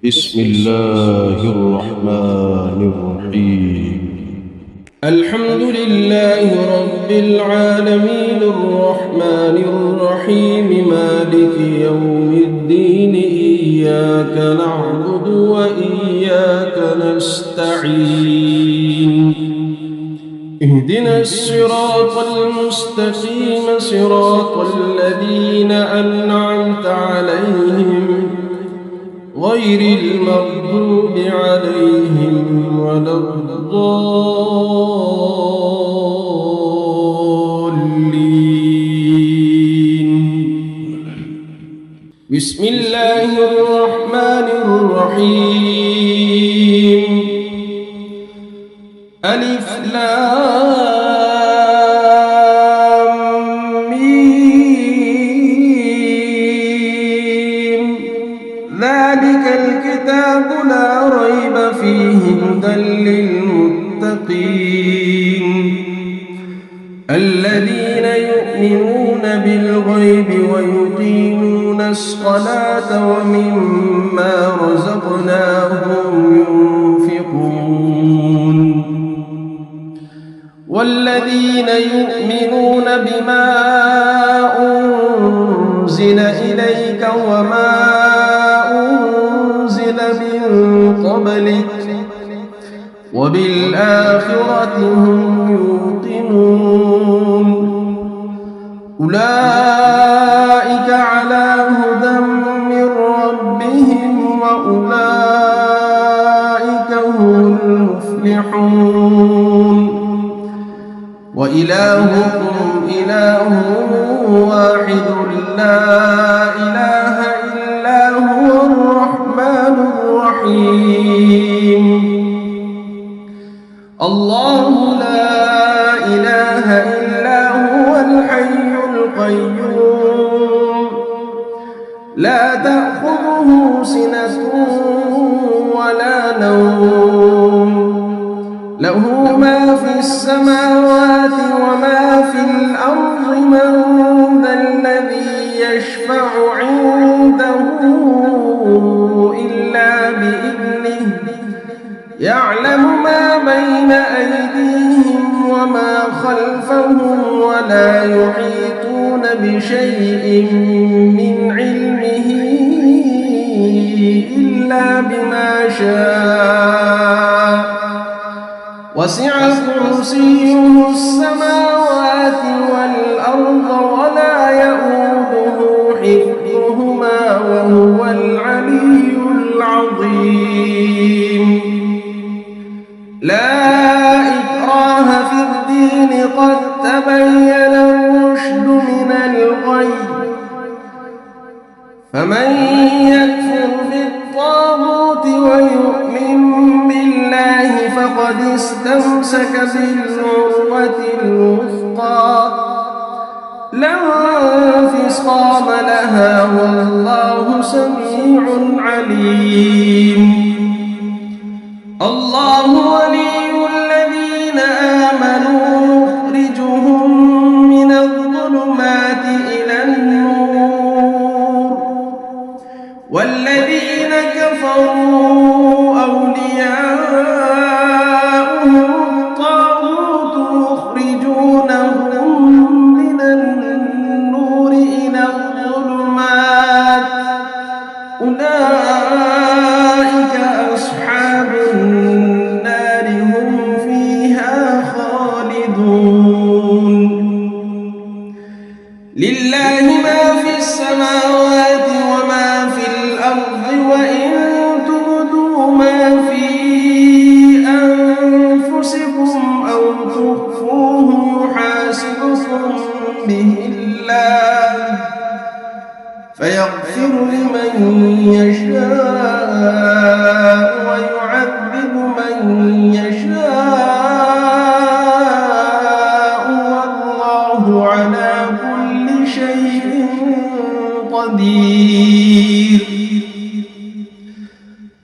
بسم الله الرحمن الرحيم. الحمد لله رب العالمين الرحمن الرحيم مالك يوم الدين إياك نعبد وإياك نستعين اهدنا الصراط المستقيم صراط الذين أنعمت عليهم غير المغضوب عليهم ولا الضالين. بسم الله الرحمن الرحيم. ألف لام ميم ذلك الكتاب لا ريب فيه هدى للمتقين الذين يؤمنون بالغيب ويقيمون الصلاة ومما رزقناهم ينفقون والذين يؤمنون بما أنزل إليك وما أنزل من قبلك وبالآخرة هم يوقنون أولئك على هدى من ربهم وأولئك هم المفلحون وإلهكم إله واحد لا إله إلا هو الرحمن الرحيم الله لا إله إلا هو الحي القيوم لا تأخذه سنة ولا نوم له ما في السماوات وما في الأرض من ذا الذي يشفع عنده إلا بإذنه يعلم ما بين أيديهم وما خلفهم ولا يحيطون بشيء من علمه إلا بما شاء وسع كرسيه السماوات والأرض ولا يؤوده حفظهما وهو العلي العظيم لا إكراه في الدين قد تبين الرشد من الغي فمن يكفر بالطاغوت ويؤمن بالله فقد استمسك بالعروة الوثقى لا انفصام لها والله سميع عليم الله ولي الذين آمنوا يخرجهم من الظلمات إلى النور والذين كفروا أولياؤهم الطاغوت يخرجونهم من النور إلى الظلمات أولئك أصحاب النار هم فيها خالدون لله ما في السماوات وما في الأرض وإن تبدوا ما في أنفسكم أو تخفوه يحاسبكم به الله فيغفر لمن يشاء ويعذب من يشاء والله على كل شيء قدير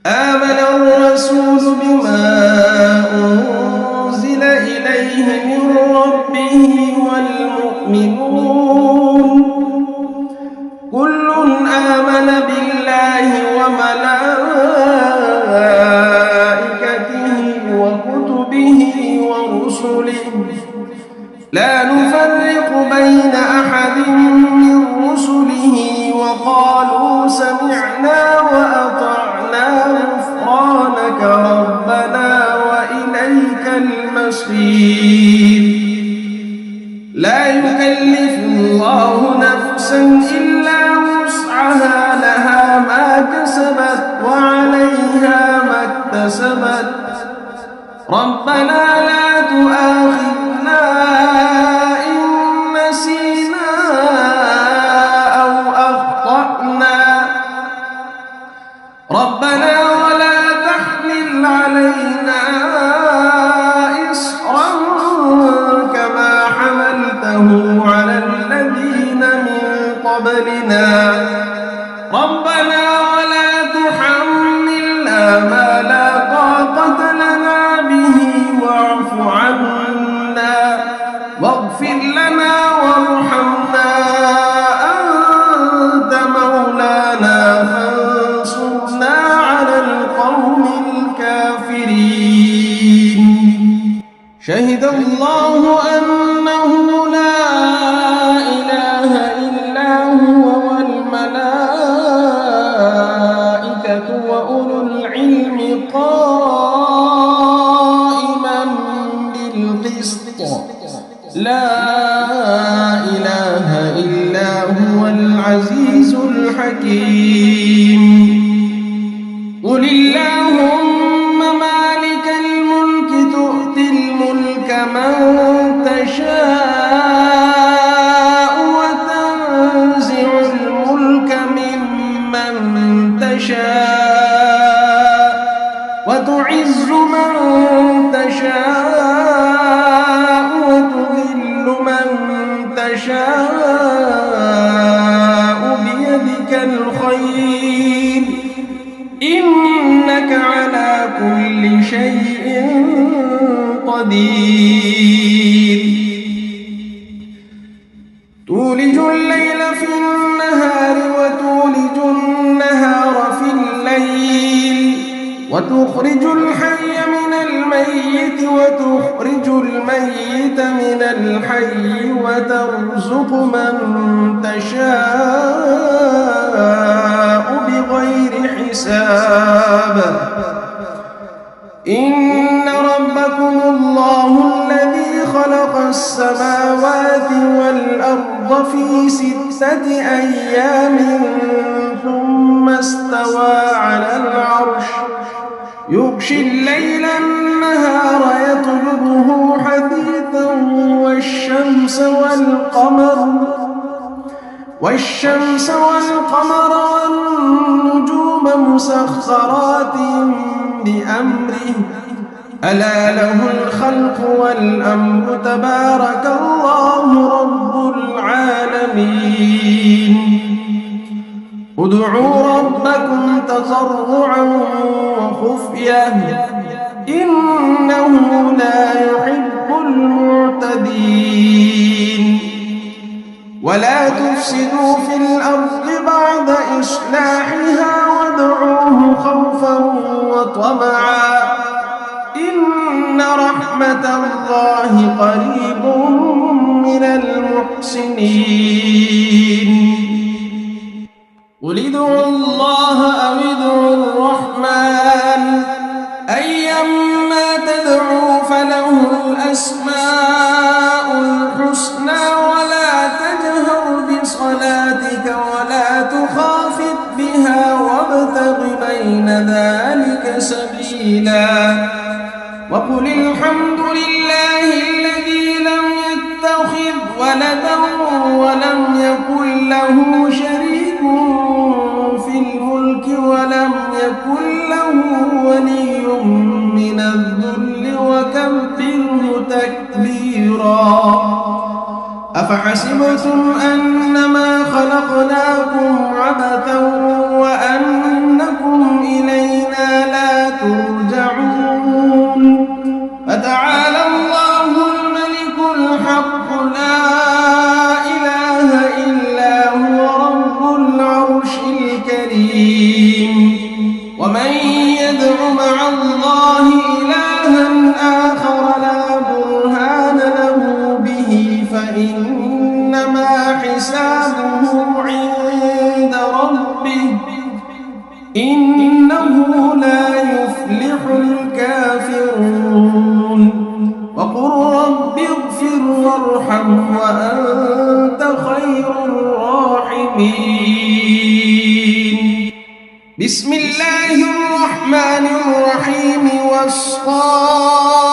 آمن الرسول بما أنزل إليه من ربه والمؤمنون كل آمن بالله وملائكته ربنا لا تؤاخذنا إن نسينا أو أخطأنا ربنا ولا تحمل علينا إصرا كما حملته على الذين من قبلنا ربنا ولا تحملنا ما لا طاقة لنا به واعف عنا واغفر لنا وارحمنا أنت مولانا فانصرنا على القوم الكافرين شهد الله أنه لا إله إلا هو والملائكة وأولو العلم قائما بالقسط لا إله إلا هو العزيز الحكيم قل اللهم مالك الملك تؤتي الملك من تشاء وتنزع الملك ممن تشاء وتعز من تشاء وتذل من تشاء بيدك الخير إنك على كل شيء قدير تولج الليل في النهار وتولج النهار في الليل وتخرج الحي من الميت وتخرج الميت من الحي وترزق من تشاء بغير حساب إن ربكم الله الذي خلق السماوات والأرض في 6 أيام ثم استوى على العرش يغشي الليل النهار يطلبه حثيثا والشمس والقمر والنجوم مسخرات بأمره ألا له الخلق والأمر تبارك الله رب العالمين ادعوا ربكم تضرعا وخفية إنه لا يحب المعتدين ولا تفسدوا في الأرض بعد إصلاحها وادعوه خوفا وطمعا إن رحمة الله قريب من المحسنين قل ادعوا الله أو ادعوا الرحمن أيما تدعوا فله الأسماء الحسنى ولا تجهر بصلاتك ولا تخافت بها وابتغ بين ذلك سبيلا وقل الحمد لله الذي لم يتخذ ولدا ولم يكن له شريك في الملك ولم يكن له ولي من الذل وكبره تكبيرا أفحسبتم أنما خلقناكم عبثا وأنكم إلينا لا ترجعون فتعالى الله الملك الحق لا إله إلا هو رب العرش الكريم ومن يدع مع الله إلها آخر لا برهان له به فإنما حسابه عند ربه إنه لا يفلح الكافرون وقل رب اغفر وارحم وأنت خير الراحمين بسم الله الرحمن الرحيم والصالحين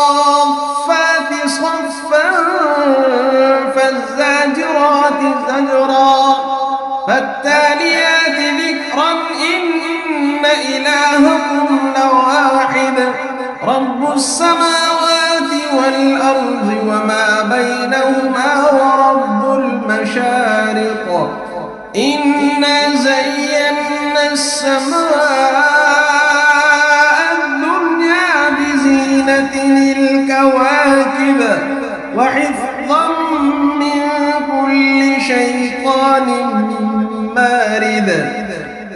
إلههن واحد رب السماوات والأرض وما بينهما ورب المشارق إنا زينا السماء الدنيا بزينة الكواكب وحفظا من كل شيطان مارد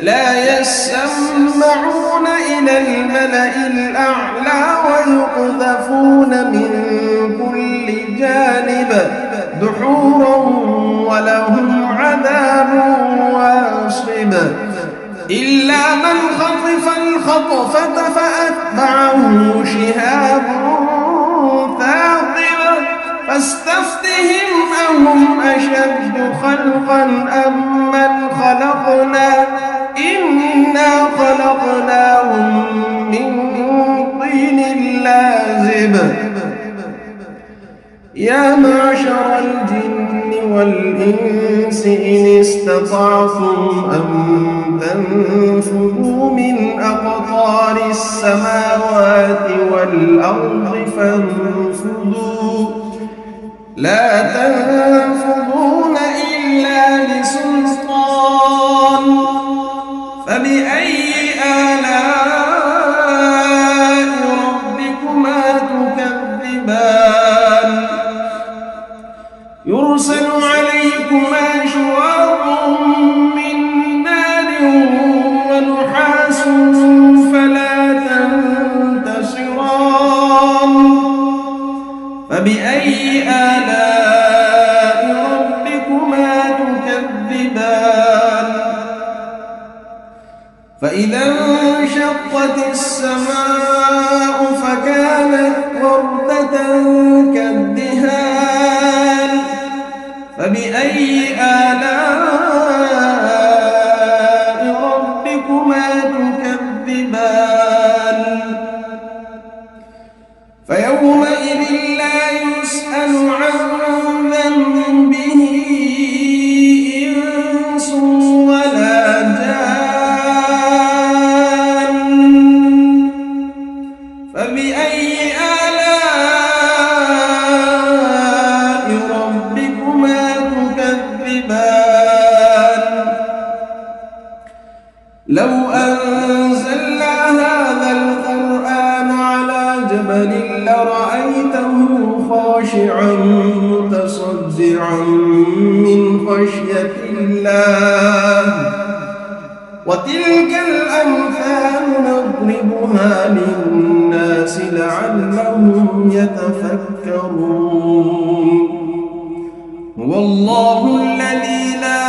لا يسمعون إلى الملأ الأعلى ويقذفون من كل جانب دحورا ولهم عذاب واصب إلا من خطف الخطفة فأتبعه شهاب ثاقب فاستفتهم أهم أشد خلقا أم من خلقنا إنا خلقناهم من طين لازب يا معشر الجن والإنس إن استطعتم أن تنفذوا من أقطار السماوات والأرض فانفذوا لا تنفذون إلا بسلطان فبأي آلاء ربكما تكذبان يرسل عليكما شواظ من نار ونحاس فلا تنتصران فبأي آلاء ربكما تكذبان فإذا انشقت السماء فكانت وردة كالدهان فبأي آلاء ربكما تكذبان فيومئذ لا يسأل عن ذنبه إنس ولا جان فبأي آلاء ربكما تكذبان لو أنزلنا هذا القرآن على جبل لرأيته خاشعا متصدعا من خشية الله وتلك الأمثال نضربها للناس لعلهم يتفكرون هو الله الذي لا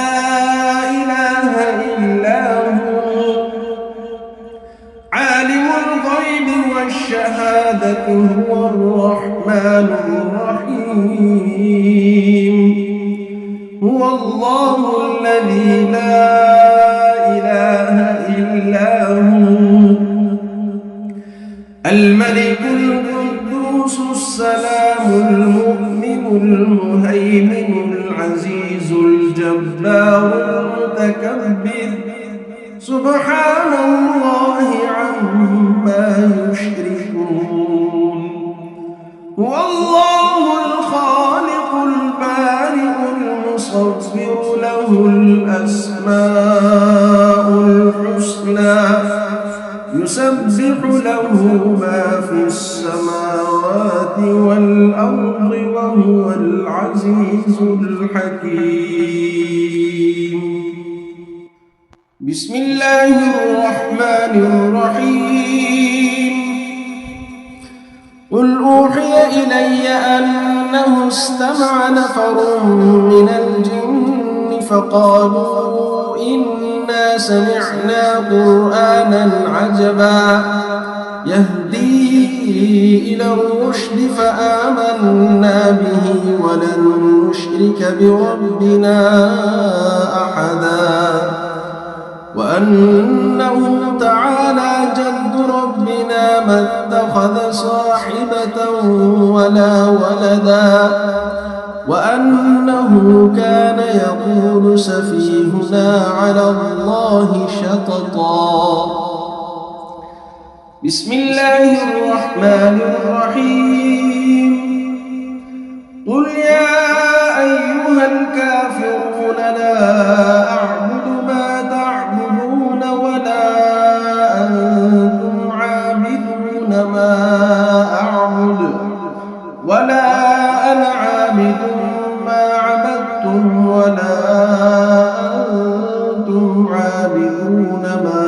إله إلا هو عالم الغيب والشهادة هو الرحمن الرحيم هو الله الذي لا إله إلا هو الملك القدوس السلام المؤمن المهيمن العزيز الجبار المتكبر سبحان الله عما يشركون هو الله الخالق البارئ المصور له الأسماء الحسنى يسبح له ما في السماوات والأرض وهو العزيز الحكيم بسم الله الرحمن الرحيم قل أوحي إلي أنه استمع نفر من الجن فقالوا إنا سمعنا قرآنا عجبا يهدي إلى الرشد فآمنا به ولن نشرك بربنا أحدا وأنه تعالى جد ربنا ما اتخذ صاحبة ولا ولدا وأنه كان يقول سفيهنا على الله شططا بسم الله الرحمن الرحيم قل يا أيها الكافرون لا أعبد ما تعبدون ولا أنتم عابدون ما أعبد ولا أنا عابد ما عبدتم ولا أنتم عابدون ما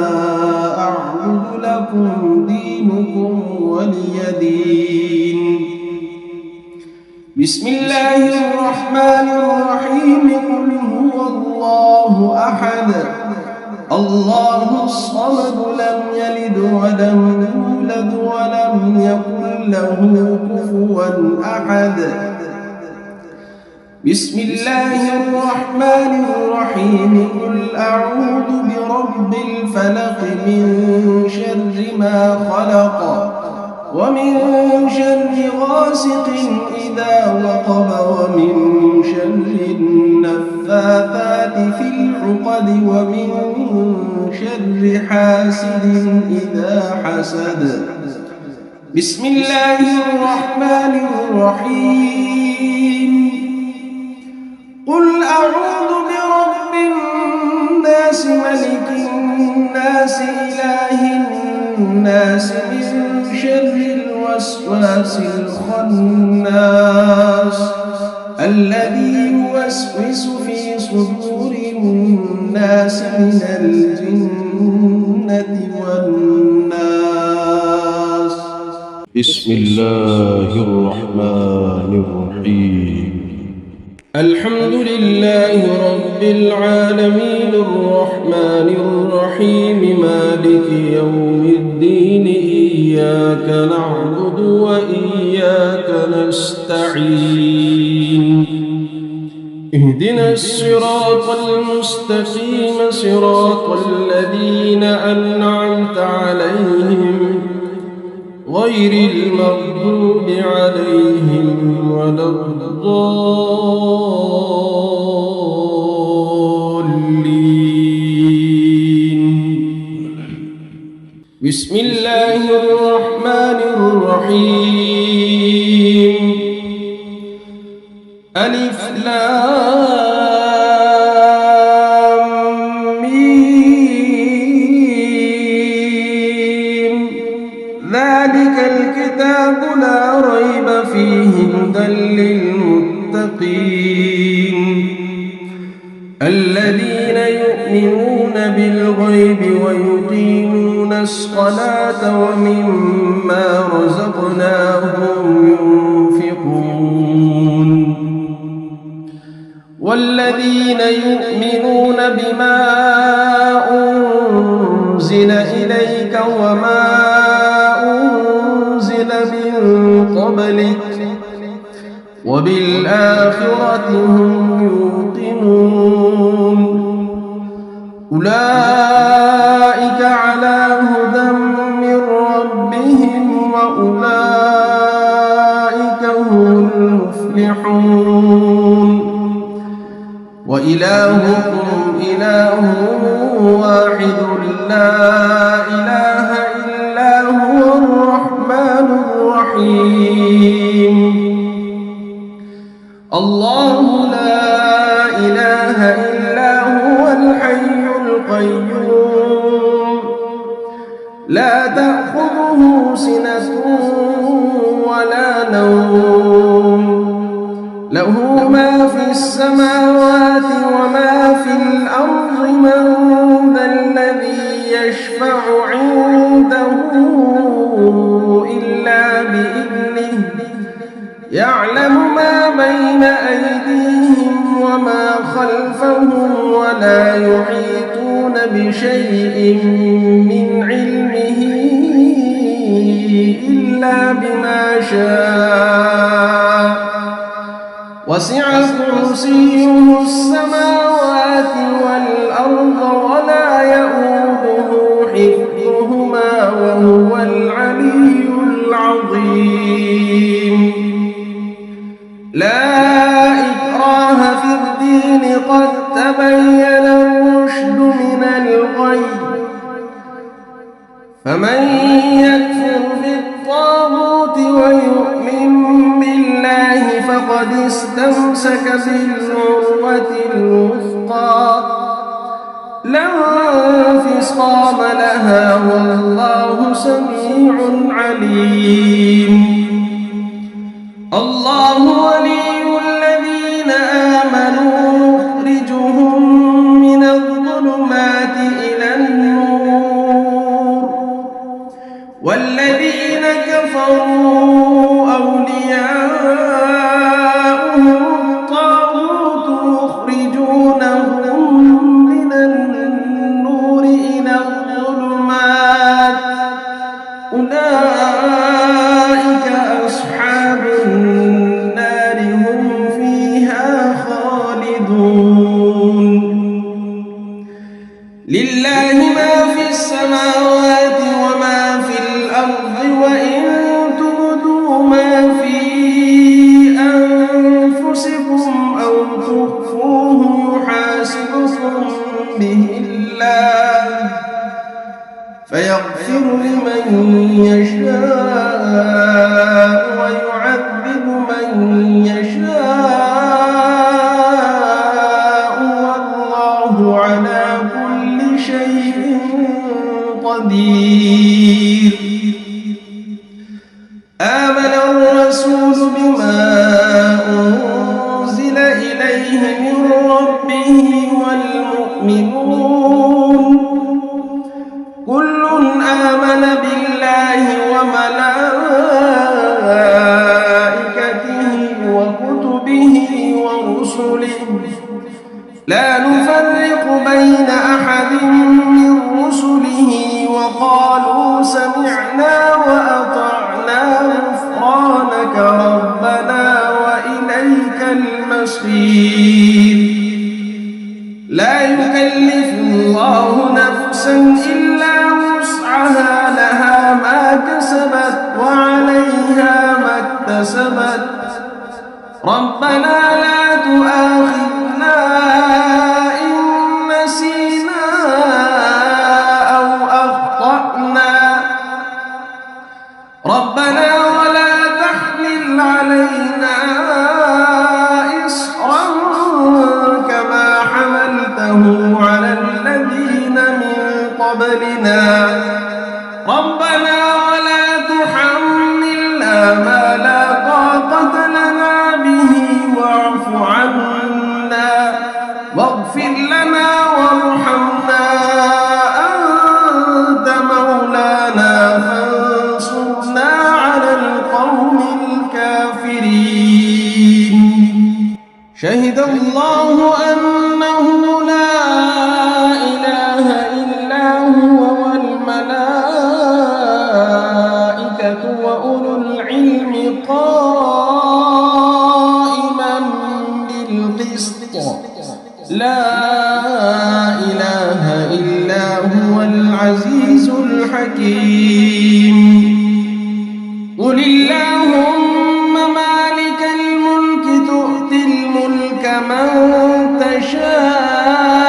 أعبد لكم دينكم ولي دين بسم الله الرحمن الرحيم قل هو الله أحد الله الصمد لم يلد ولم يولد ولم يكن له كفوا أحد بسم الله الرحمن الرحيم قل أعوذ برب الفلق من شر ما خلق ومن شر غاسق إذا وقب ومن شر النفاثات في العقد ومن شر حاسد إذا حسد بسم الله الرحمن الرحيم قل أعوذ برب الناس ملك الناس إله الناس من شر الوسواس الخناس الذي يوسوس في صدور الناس من الجنة والناس بسم الله الرحمن الرحيم الحمد لله رب العالمين الرحمن الرحيم مالك يوم الدين إياك نعبد وإياك نستعين اهدنا الصراط المستقيم صراط الذين أنعمت عليهم غير المغضوب عليهم ولا الضالين بسم الله الرحمن الرحيم ألف لام ميم ذلك الكتاب لا ريب فيه هدى للمتقين الذين يؤمنون بالغيب ويقيمون الصلاة ومما رزقناهم ينفقون والذين يؤمنون بما أنزل إليك وما أنزل من قبلك وبالآخرة هم يوقنون أولئك على هدى من ربهم وأولئك هم المفلحون وإلهكم إله واحد لا إله إلا هو الرحمن الرحيم الله لا إله إلا هو الحي القيوم لا تأخذه سنة ولا نوم له ما في السماوات وما في الأرض من ذا الذي يشفع عنده إلا بإذنه يعلم ما بين أيديهم وما خلفهم ولا يحيطون بشيء من علمه إلا بما شاء وسع كرسيه السماوات والأرض ولا يؤوده حفظهما وهو العلي العظيم لا إكراه في الدين قد تبين الرشد من الغي فمن يكفر بالطاغوت ويؤمن بالله فقد استمسك بالعروة الوثقى لا انفصام لها والله سميع عليم. الله ولي الذين آمنوا يخرجهم من الظلمات إلى النور والذين كفروا أولياؤهم الطاغوت يخرجونهم من النور إلى الظلمات أولئك أصحاب النار هم فيها خالدون. لله ما في السماوات وما في الأرض وإن تبدوا ما في أنفسكم أو تخفوه يحاسبكم به الله فيغفر لمن يشاء ويعذب من يشاء والله على كل شيء قدير. آمن الرسول بما أنزل إليه من ربه والمؤمنون كل آمن بالله وملائكته وكتبه ورسله لا نفرق بين أحد من رسله وقالوا سمعنا وأطعنا غفرانك ربنا وإليك المصير. لا يكلف الله نفسا إلا وسعها لها ما كسبت وعليها ما اكتسبت ربنا لا تؤاخذنا إن نسينا أو أخطأنا ربنا ولا تحمل علينا إصرا كما حملته على الذين من قبلنا ربنا ولا تحملنا ما لا طاقة لنا به واعف عنا واغفر لنا وارحمنا أنت مولانا فانصرنا على القوم الكافرين. شهد الله أنه لا إله إلا هو والملائكة وأولو العلم قائما بالقسط لا إله إلا هو العزيز الحكيم. قل اللهم مالك الملك تؤتي الملك من تشاء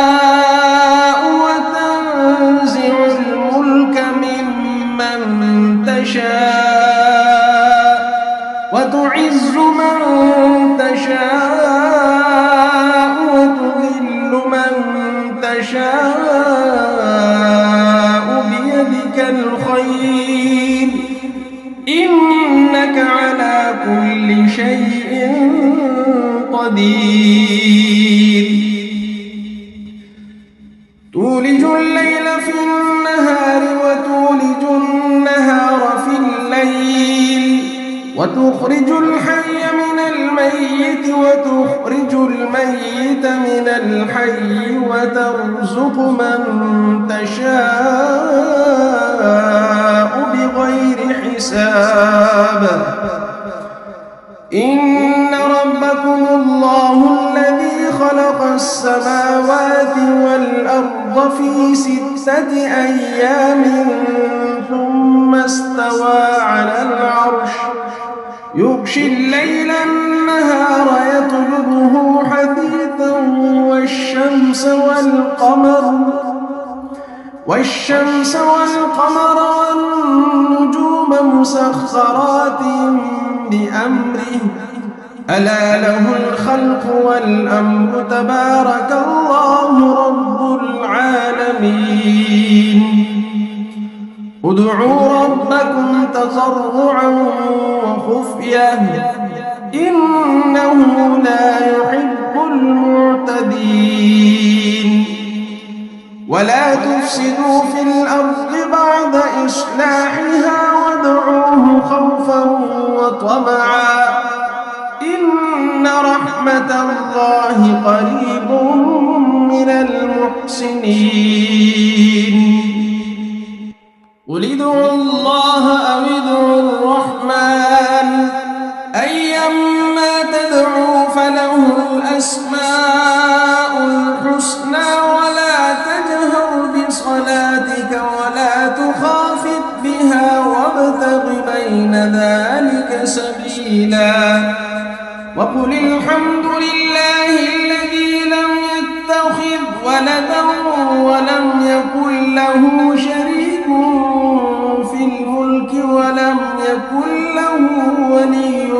وتنزع الملك ممن تشاء وتعز من تشاء وتذل من تشاء بيدك الخير إنك على كل شيء قدير. تولج الليل في النهار وتولج النهار في الليل وتخرج الحي من الميت وتخرج الميت من الحي وترزق من تشاء بغير حساب. إن ربكم الله الذي خلق السماوات والأرض في 6 أيام ثم استوى على العرش يغشي الليل النهار يطلبه حثيثا والشمس والقمر والشمس والقمر والنجوم مسخرات بأمره ألا له الخلق والأمر تبارك الله رب العالمين ادعوا ربكم تضرعا وخفية إنه لا يحب المعتدين ولا تفسدوا في الأرض بعد إصلاحها وادعوه خوفا وطمعا إن رحمة الله قريب من المحسنين قل ادعوا الله أو ادعوا الرحمن أيما تدعوا فله الأسماء الحسنى ولا تجهر بصلاتك ولا تخافت بها وابتغ بين ذلك سبيلا وقل الحمد لله الذي لم يتخذ ولدا ولم يكن له شريك في الملك ولم يكن له ولي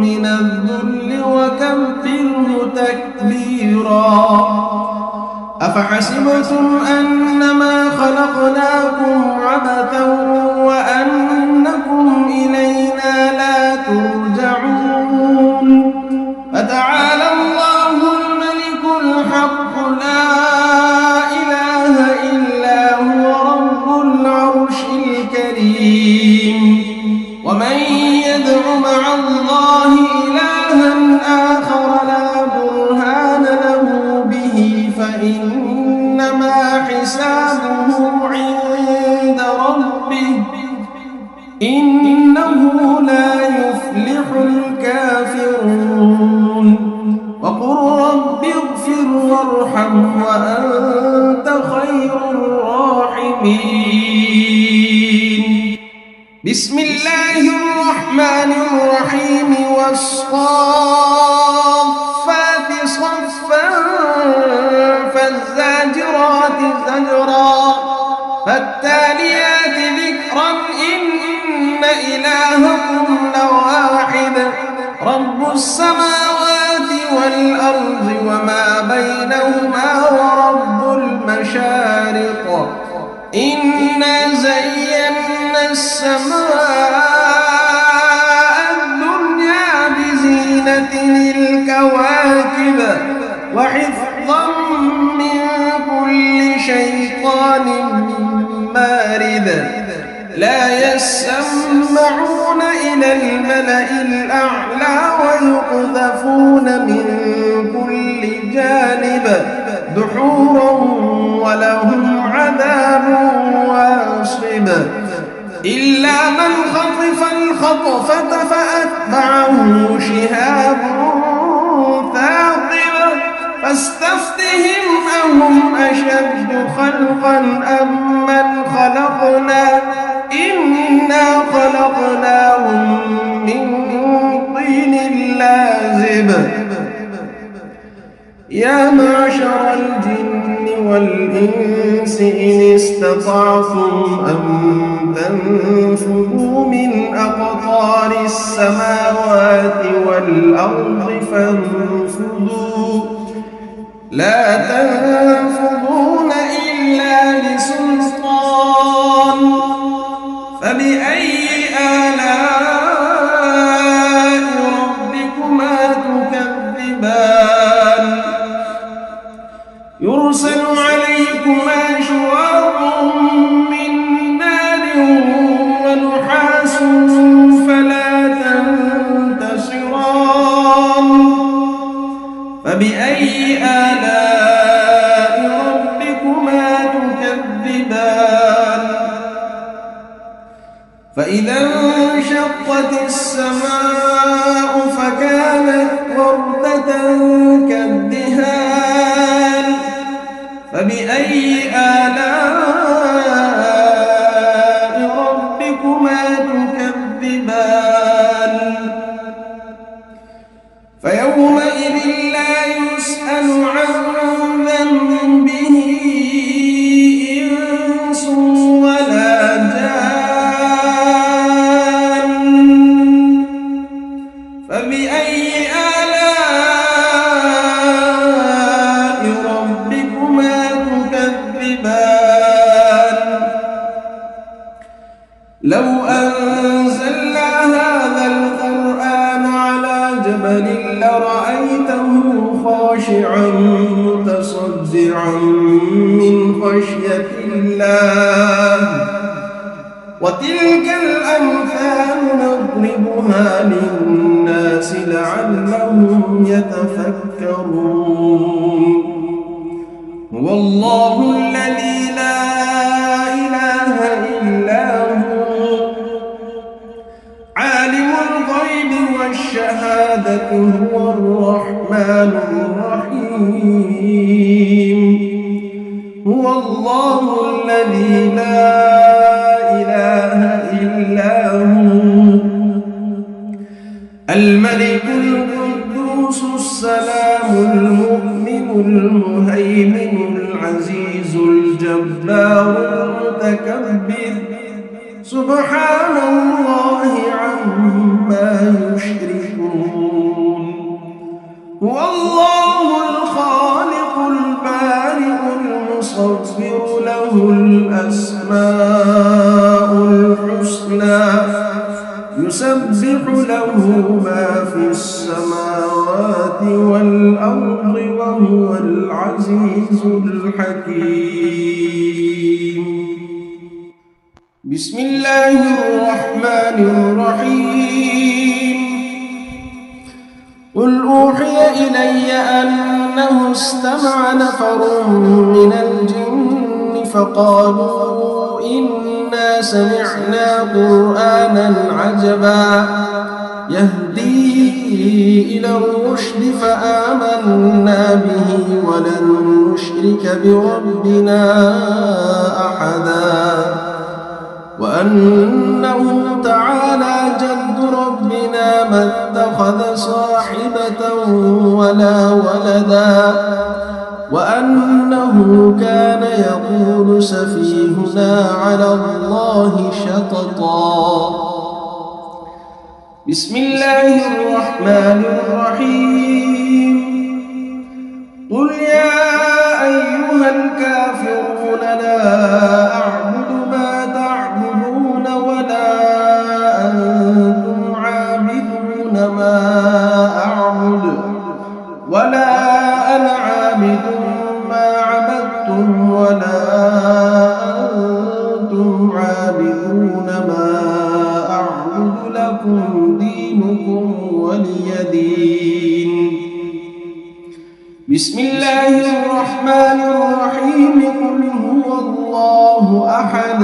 من الذل وكبره تكبيرا أفحسبتم أنما خلقناكم عبثا وأنكم إلينا لا ترجعون فتعالى الله الملك الحق لا إله إلا هو رب العرش الكريم ومن يدع مع الله إلها آخر لا برهان له به فإنما حسابه عند ربه إنه لا يفلح الكافرون وقل رب اغفر وارحم وأنت خير الراحمين بسم الله الرحمن الرحيم والصافات صفا فالزاجرات زجرا فالتاليات ذكرا إن إلهكم لواحد رب السماوات والأرض وما بينهما ورب المشارق إنا زينا السماء الدنيا بزينة الكواكب وحفظا من كل شيطان مارد لا يسمعون إلى الملأ الأعلى ويقذفون من كل جانب دحورا ولهم عذاب واصب إلا من خطف الخطفة فأتبعه شهاب ثاقب فاستفتهم أهم أشد خلقا أم من خلقنا إنا خلقناهم من طين لازب يا معشر الجن والإنس إن استطعتم أن تنفذوا من أقطار السماوات والأرض فانفذوا لا تنفذون إلا بسلطان فبأي آلاء ربكما تكذبان يرسل عليكما شواظ من نار ونحاس فلا تنتصران فبأي آلاء ربكما تكذبان فإذا انشقت السماء فكانت وردة كالدهان فبأي آلاء ربكما تكذبان فيومئذ لا يسأل عن ذنبه إنس الله وتلك الأمثال نضربها للناس لعلهم يتفكرون هو الله الذي لا إله إلا هو عالم الغيب والشهادة هو الرحمن الرحيم هو الله الذي لا إله إلا هو الملك القدوس السلام المؤمن المهيمن العزيز الجبار المتكبر سبحان الله عما يشركون هو الله الخالق البارئ المصور له الأسماء الحسنى يسبح له ما في السماوات والأرض وهو العزيز الحكيم بسم الله الرحمن الرحيم قل أوحي إلي أنه استمع نفر من الجن فقالوا إنا سمعنا قرآنا عجبا يهدي إلى الرشد فآمنا به ولن نشرك بربنا أحدا وأنه تعالى جد ربنا ما اتخذ صاحبة ولا ولدا وأنه كان يقول سفيهنا على الله شططا بسم الله الرحمن الرحيم قل يا أيها الكافرون لا أعبد ما تعبدون ولا أنتم عابدون ما أعبد ولا أنا عابد ما عبدتم ولا أنتم عابدون ما أعبد لكم دينكم ولي دين بسم الله الرحمن الرحيم قل هو الله أحد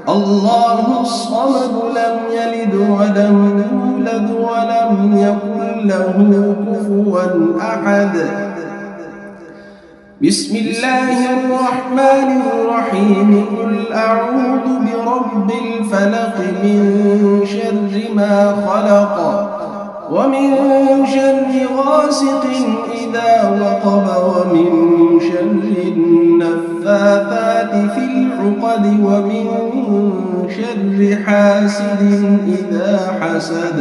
الله الصمد لم يلد ولم يولد ولم يكن له كفوا أحد بسم الله الرحمن الرحيم قل أعوذ برب الفلق من شر ما خلق ومن شر غاسق إذا وقب ومن شر النفاثات في العقد ومن شر حاسد إذا حسد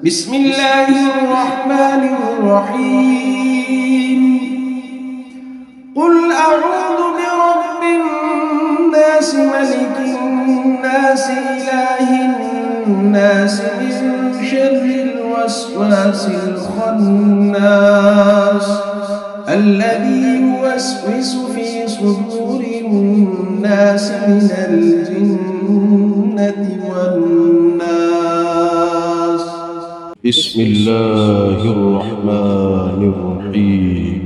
بسم الله الرحمن الرحيم قل أعوذ برب الناس ملك الناس إله الناس من شر الوسواس الخناس الذي يوسوس في صدور الناس من الجنة والناس بسم الله الرحمن الرحيم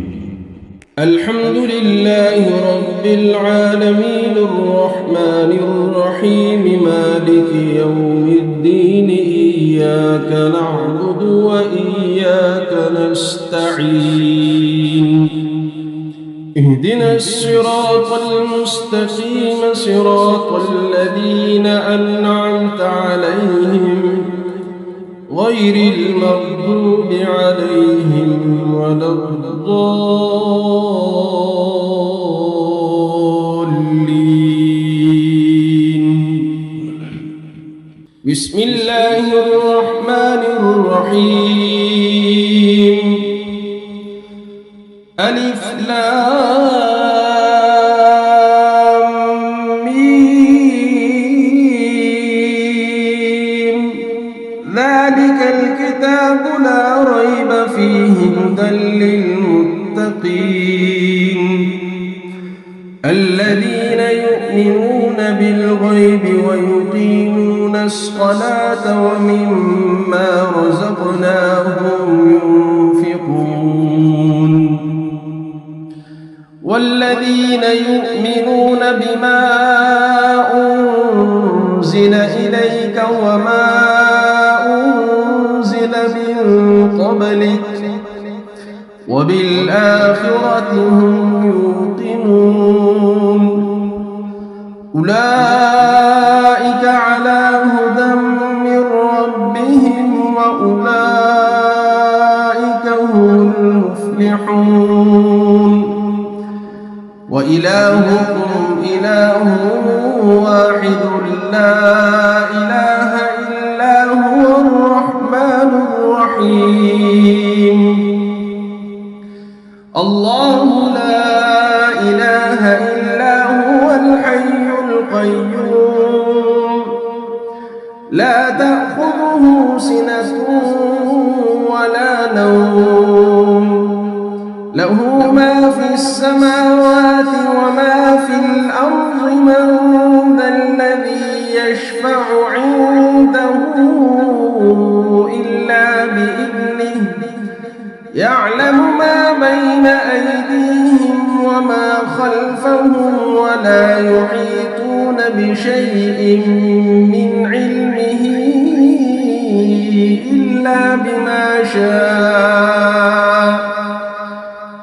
الحمد لله رب العالمين الرحمن الرحيم مالك يوم الدين إياك نعبد وإياك نستعين اهدنا الصراط المستقيم صراط الذين أنعمت عليهم غير المغضوب عليهم ولا الضالين بسم الله الرحمن الرحيم ألف لام ميم ذلك الكتاب لا ريب فيه هدى للمتقين الذين يؤمنون بالغيب ويقيمون الصلاة ومما رزقناهم ينفقون والذين يؤمنون بما أنزل إليك وما أنزل من قبلك وبالآخرة هم يوقنون أولئك على هدى من ربهم وأولئك هم المفلحون وإلهكم إله واحد لا إله إلا هو الرحمن الرحيم الله لا إله إلا هو الحي القيوم لا تأخذه سنة ولا نوم له ما في السماوات وما في الأرض من ذا الذي يشفع عنده إلا بإذنه يعلم ما بين أيديهم وما خلفهم ولا يحيطون بشيء من علمه إلا بما شاء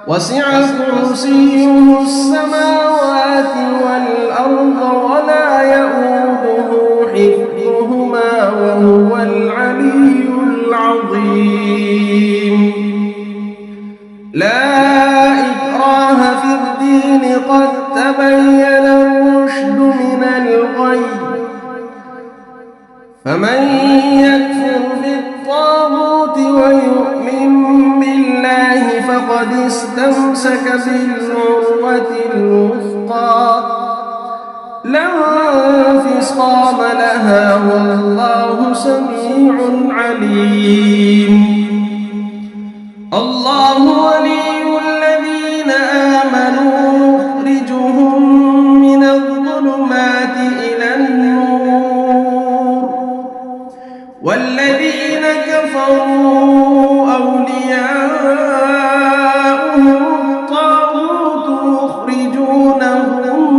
وسع كرسيه السماوات والأرض ولا يؤوده حفظهما وهو العلي العظيم لا إكراه في الدين قد تبين الرشد من الغي فمن يكفر بالطاغوت ويؤمن بالله فقد استمسك بالعروة الوثقى لا انفصام لها والله سميع عليم الله ولي الذين آمنوا يخرجهم من الظلمات إلى النور والذين كفروا أولياؤهم الطاغوت يخرجونهم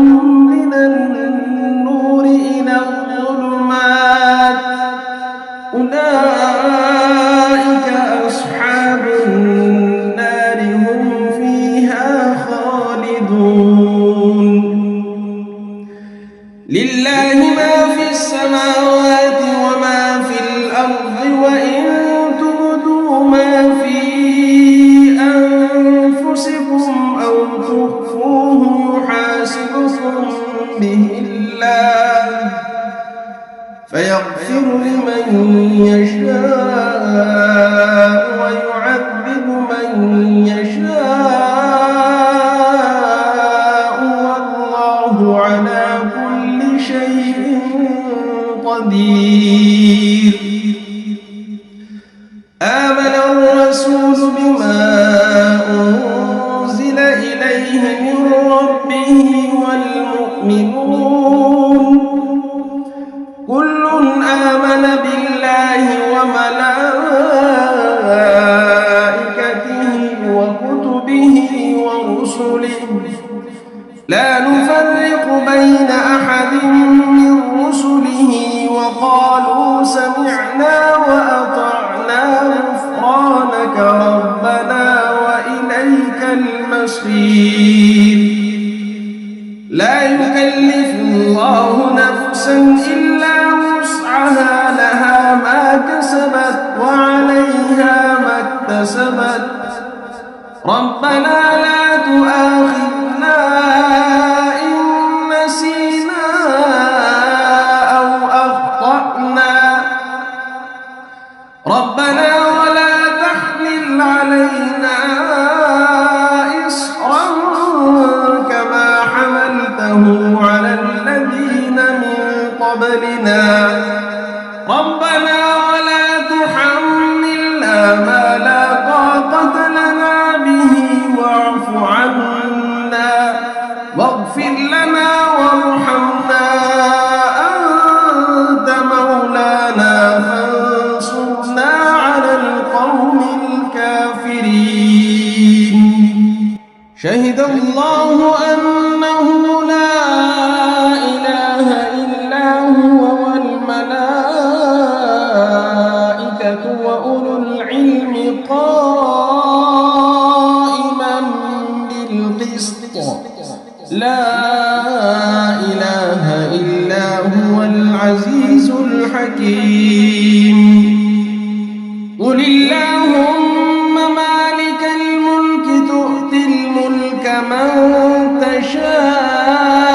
من النور إلى الظلمات أولئك أصحاب النار هم فيها خالدون لله ما في السماوات وما في الأرض وإن تبدوا ما في أنفسكم أو تخفوه يحاسبكم به الله فيغفر لمن يشاء ويعذب من يشاء والله على كل شيء قدير آمن الرسول بما أنزل إليه من ربه والمؤمنون كل آمن بالله وملائكته وكتبه ورسله لا نفرق بين أحد من رسله وقالوا سمعنا وأطعنا غفرانك ربنا وإليك المصير لا يكلف الله نفسا إلا وسعها لها ما كسبت وعليها ما اكتسبت ربنا لا تؤاخذنا إن نسينا أو أخطأنا ربنا ولا تحمل علينا إصرا كما حملته على الذين من قبلنا ربنا ولا تحملنا ما لا طاقة لنا به واعف عنا واغفر لنا وارحمنا الله أنه لا إله إلا هو والملائكة وأولو العلم قائما بالقسط لا إله إلا هو العزيز الحكيم قل اللهم مالك الملك تؤتي الملك من تشاء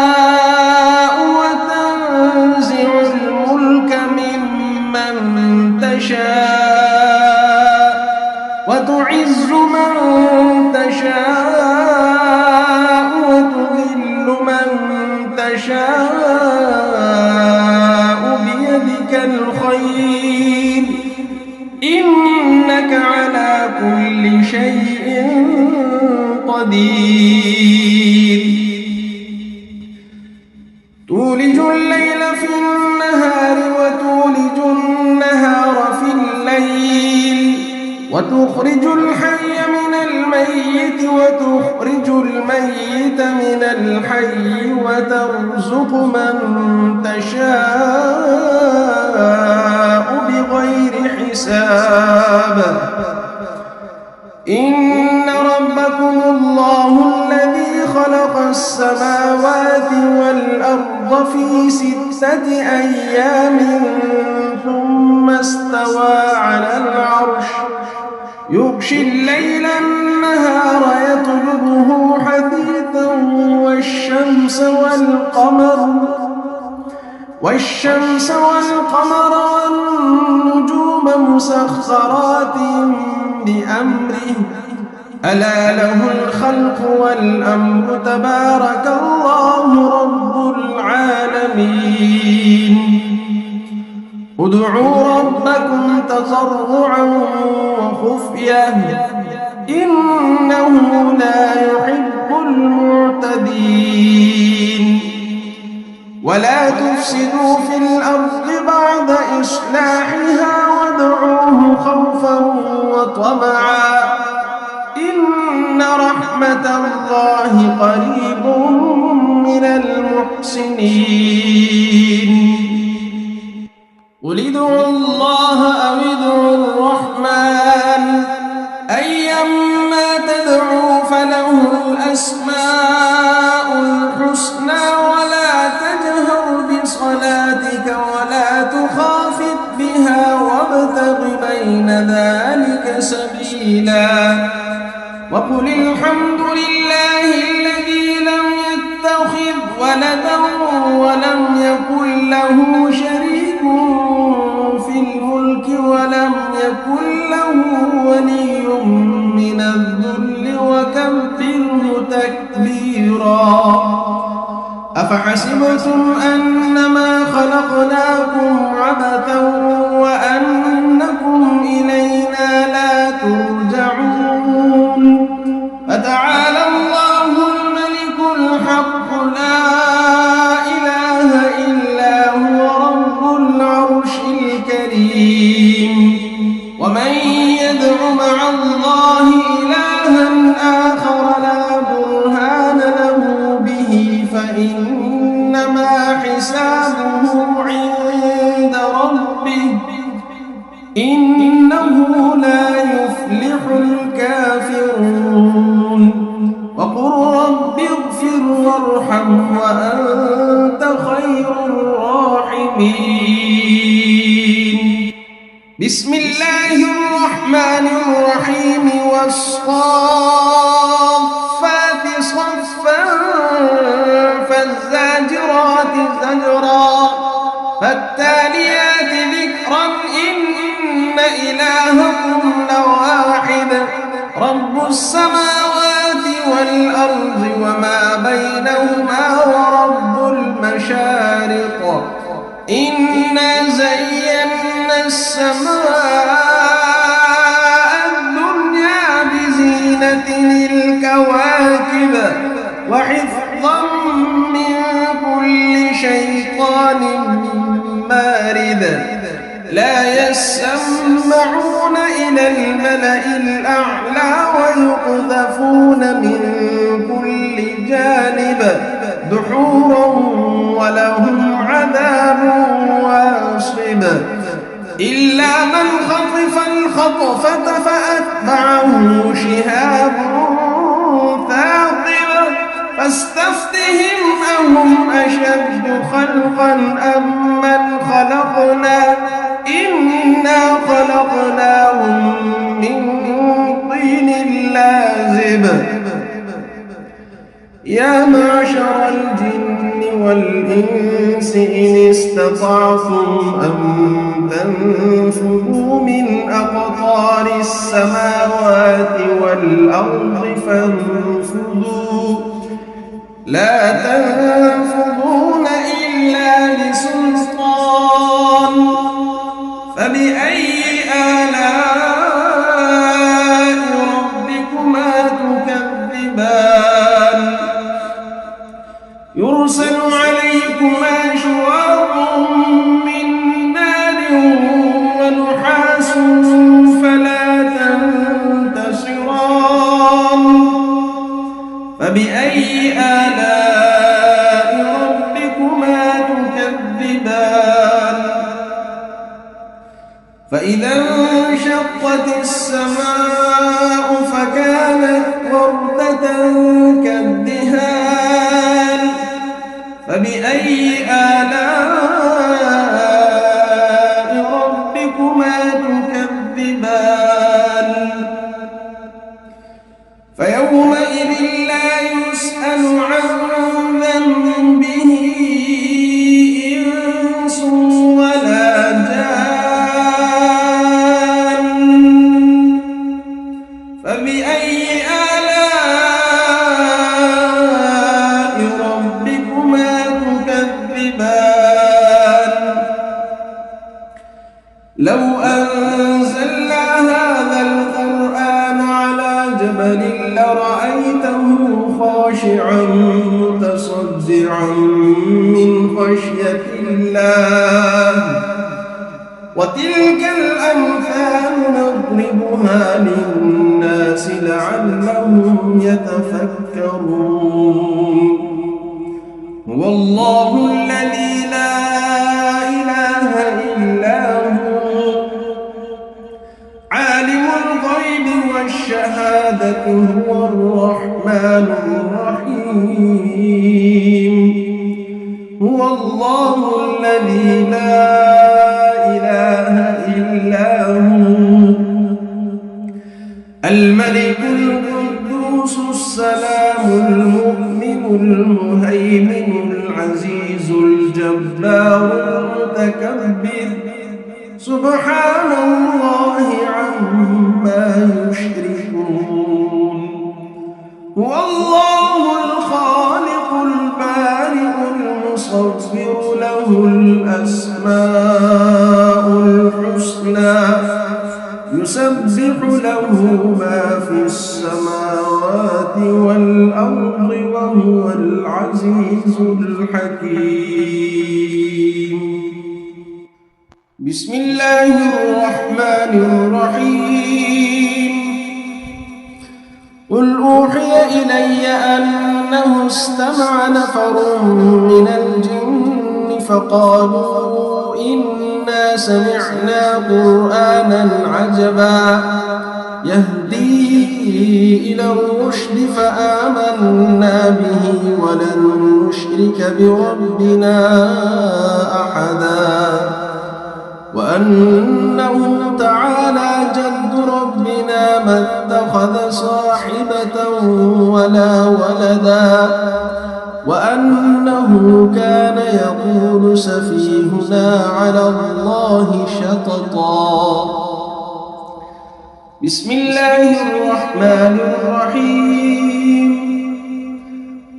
وتنزع الملك ممن تشاء وتعز من تشاء وتذل من تشاء بيدك الخير إنك على كل شيء قدير تولج الليل في النهار وتولج النهار في الليل وتخرج الحي من الميت وتخرج الميت من الحي وترزق من تشاء بغير حساب إن ربكم الله الذي خلق السماوات والأرض في 6 أيام ثم استوى على العرش يغشي الليل النهار يطلبه حثيثا والشمس والقمر والنجوم مسخرات بأمره ألا له الخلق والأمر تبارك الله رب العالمين ادعوا ربكم تضرعا وخفية إنه لا يحب المعتدين ولا تفسدوا في الأرض بعد إصلاحها وادعوه خوفا وطمعا إن رحمة الله قريب من المحسنين قل ادعوا الله أو ادعوا الرحمن أيما تدعوا فله الأسماء الحسنى ولا تجهر بصلاتك ولا تخافت بها وابتغ بين ذلك سبيلا وقل الحمد لله الذي لم يتخذ ولدا ولم يكن له شريك في الملك ولم يكن له ولي من الذل وكبره تكبيرا أفحسبتم أنما خلقناكم عبثا وأنكم إلينا لا ترجعون فتعالى الله الملك الحق لا إله إلا هو رب العرش الكريم ومن يدع مع الله إلها آخر لا برهان له به فإنما حسابه عند ربه إنه لا يفلح الكافرون وقل رب اغفر وارحم وأنت خير الراحمين بسم الله الرحمن الرحيم والصافات صفا فالزاجرات زجرا فالتاليات ذكرا إن إلهكم لواحد رب السماوات والأرض وما بينهما ورب المشارق إنا زينا السماء الدنيا بزينة الكواكب وحفظا من كل شيطان مارد لا يسمعون إلى الملأ الأعلى ويقذفون من كل بالجانب دحورا ولهم عذاب واصب إلا من خطف الخطفة فأتبعه شهاب ثاقب فاستفتهم أهم أشد خلقا أم من خلقنا إنا خلقناهم من طين لازب يا معشر الجن والإنس إن استطعتم أن تنفذوا من أقطار السماوات والأرض فانفذوا لا تنفذون إلا بسلطان فبأي آلاء ربكما تكذبان يرسل عليكما شواظ من نار ونحاس فلا تنتصران فبأي آلاء ربكما تكذبان فإذا انشقت السماء فكانت وردة كالدهان فبأي آلاء ربكما تكذبان فيومئذ لا يسأل عن ذنبه إنس ولا جان فبأي آلاء ربكما تكذبان لو أنزلنا هذا القرآن على جبل لرأيته خاشعا متصدعا من خشية الله وتلك الأمثال نضربها للناس لعلهم يتفكرون هو الله الذي لا إله إلا هو عالم الغيب والشهادة هو الرحمن الرحيم هو الله الذي لا إله إلا هو الملك القدوس السلام المؤمن المهيمن العزيز الجبار المتكبر سبحان الله عما يشركون هو الله الخالق البارئ المصور له الأسماء الحسنى يسبح له ما في السماوات والأرض وهو العزيز الحكيم بسم الله الرحمن الرحيم قل أوحي إلي أنه استمع نفر من الجن فقالوا إنا سمعنا قرآنا عجبا يهدي إلى الرشد فآمنا به ولن نشرك بربنا أحدا وأنه تعالى جد ربنا ما اتخذ صاحبة ولا ولدا وأنه كان يقول سفيهنا على الله شططا بسم الله الرحمن الرحيم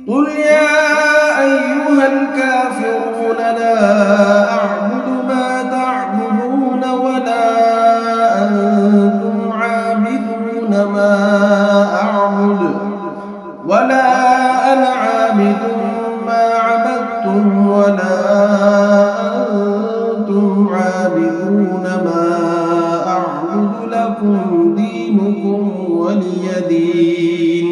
قل يا أيها الكافرون لا أعبد ما تعبدون ولا أنتم عابدون ما أعبد ولا أنا عابد ما عبدتم ولا أنتم عابدون ما أعبد لكم دينكم ولي دين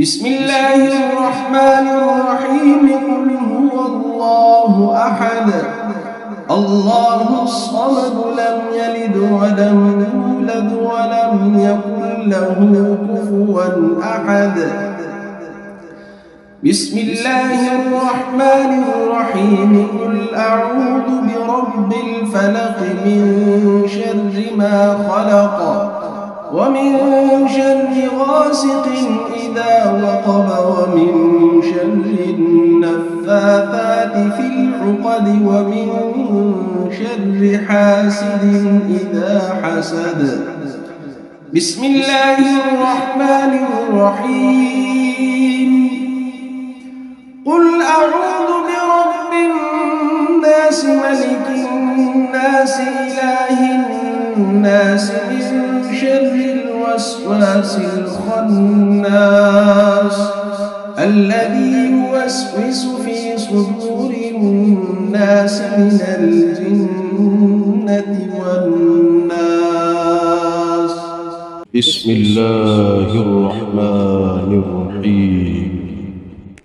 بسم الله الرحمن الرحيم قل هو الله أحد الله الصمد لم يلد ولم يولد ولم يكن له كفوا أحد بسم الله الرحمن الرحيم قل أعوذ برب الفلق من شر ما خلق ومن شر غاسق إذا وقب ومن شر النفاثات في العقد ومن شر حاسد إذا حسد بسم الله الرحمن الرحيم قل أعوذ برب الناس ملك الناس إله الناس من شر الوسواس الخناس الذي يوسوس في صدور الناس من الجنة والناس. بسم الله الرحمن الرحيم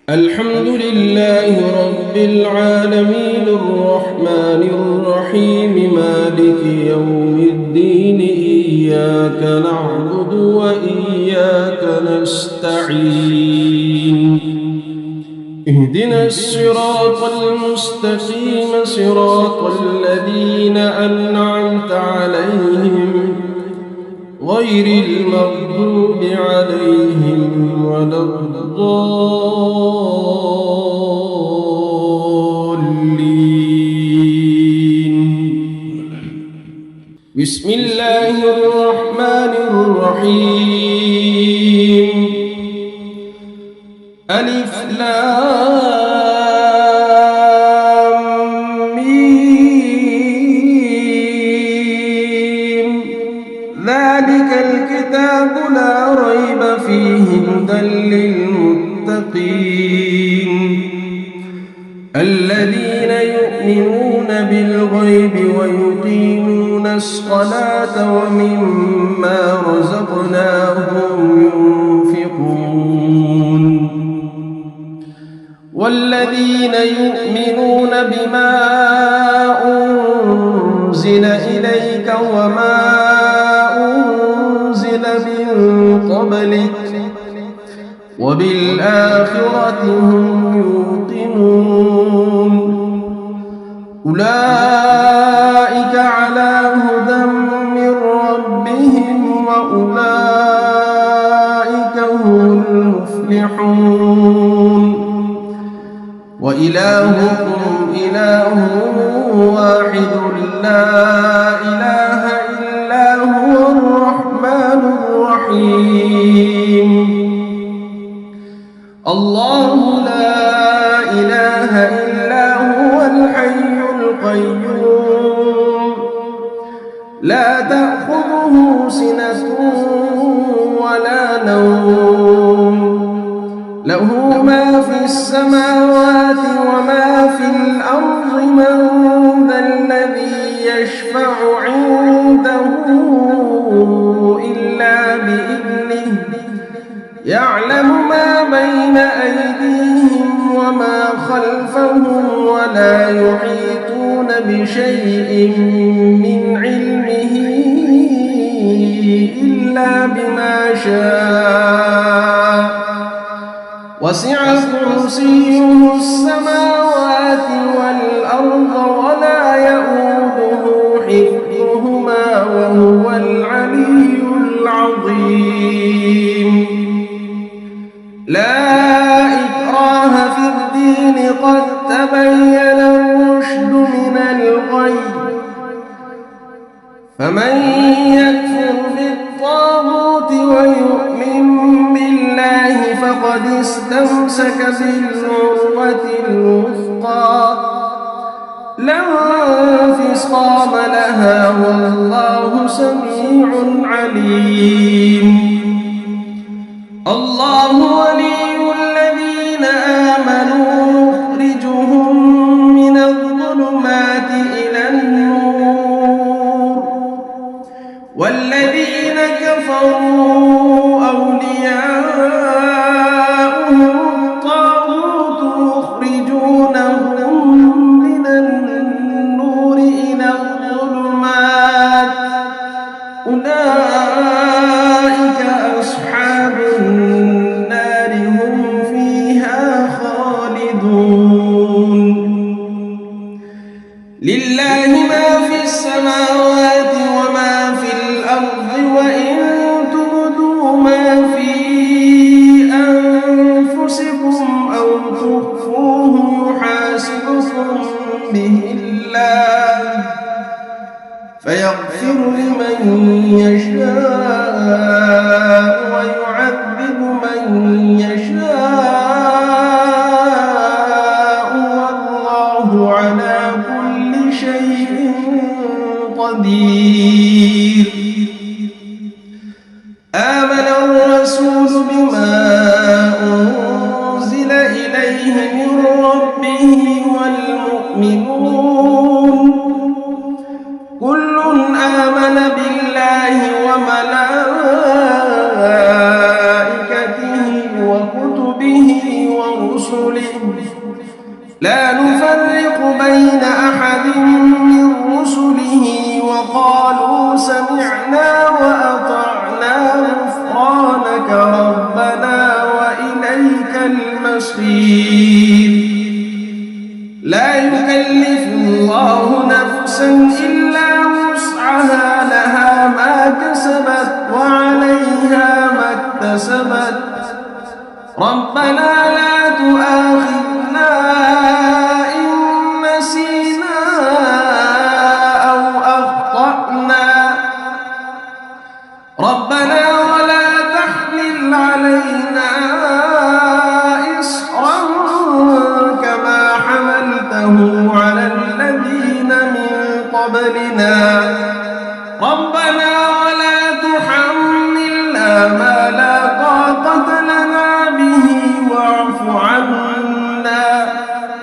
الحمد لله رب العالمين الرحمن الرحيم مالك يوم الدين إياك نعبد وإياك نستعين اهدنا الصراط المستقيم صراط الذين أنعمت عليهم غير المغضوب عليهم ولا الضالين. بسم الله الرحمن الرحيم ألف لام ميم ذلك الكتاب لا ريب فيه هدى للمتقين الذين يؤمنون بالغيب ويقيمون الصلاة ومما رزقناهم ينفقون والذين يؤمنون بما أنزل إليك وما أنزل من قبلك وبالآخرة هم يوقنون أولئك على هدى من ربهم وأولئك هم المفلحون وإلهكم إله واحد لا إله إلا هو الرحمن الرحيم الله لا إله إلا هو الحي القيوم لا تأخذه سنة ولا نوم له ما في السماوات وما في الأرض من ذا الذي يشفع عنده إلا بإذنه يعلم ما بين أيديهم وما خلفهم ولا يحيطون بشيء من علمه إلا بما شاء وسع كرسيه السماوات والأرض ولا يؤوده حفظهما وهو العلي العظيم لا إكراه في الدين قد تبين الرشد من الغي فمن يكفر بالطاغوت ويؤمن بالله فقد استمسك بالعروة الوثقى لا انفصام لها والله سميع عليم. الله ولي الذين آمنوا يخرجهم من الظلمات إلى النور والذين كفروا أولياء ما في السماوات وما في الأرض وإن تبدوا ما في أنفسكم أو تخفوه يحاسبكم به الله فيغفر لمن يشاء ويعذب من يشاء والله على كل شيء قدير. آمن الرسول بما أنزل إليه من ربه والمؤمنون كل آمن بالله وملائكته وكتبه ورسله لا نفرق بين أحد من رسله وقالوا سمعنا وأطعنا غفرانك ربنا وإليك المصير. لا يكلف الله نفسا إلا وسعها لها ما كسبت وعليها ما اكتسبت ربنا لا تؤاخذنا إن نسينا أو أخطأنا ربنا ولا تحمل علينا إصرا كما حملته على الذين من قبلنا ربنا ولا تحملنا ما لا طاقة لنا به واعف عنا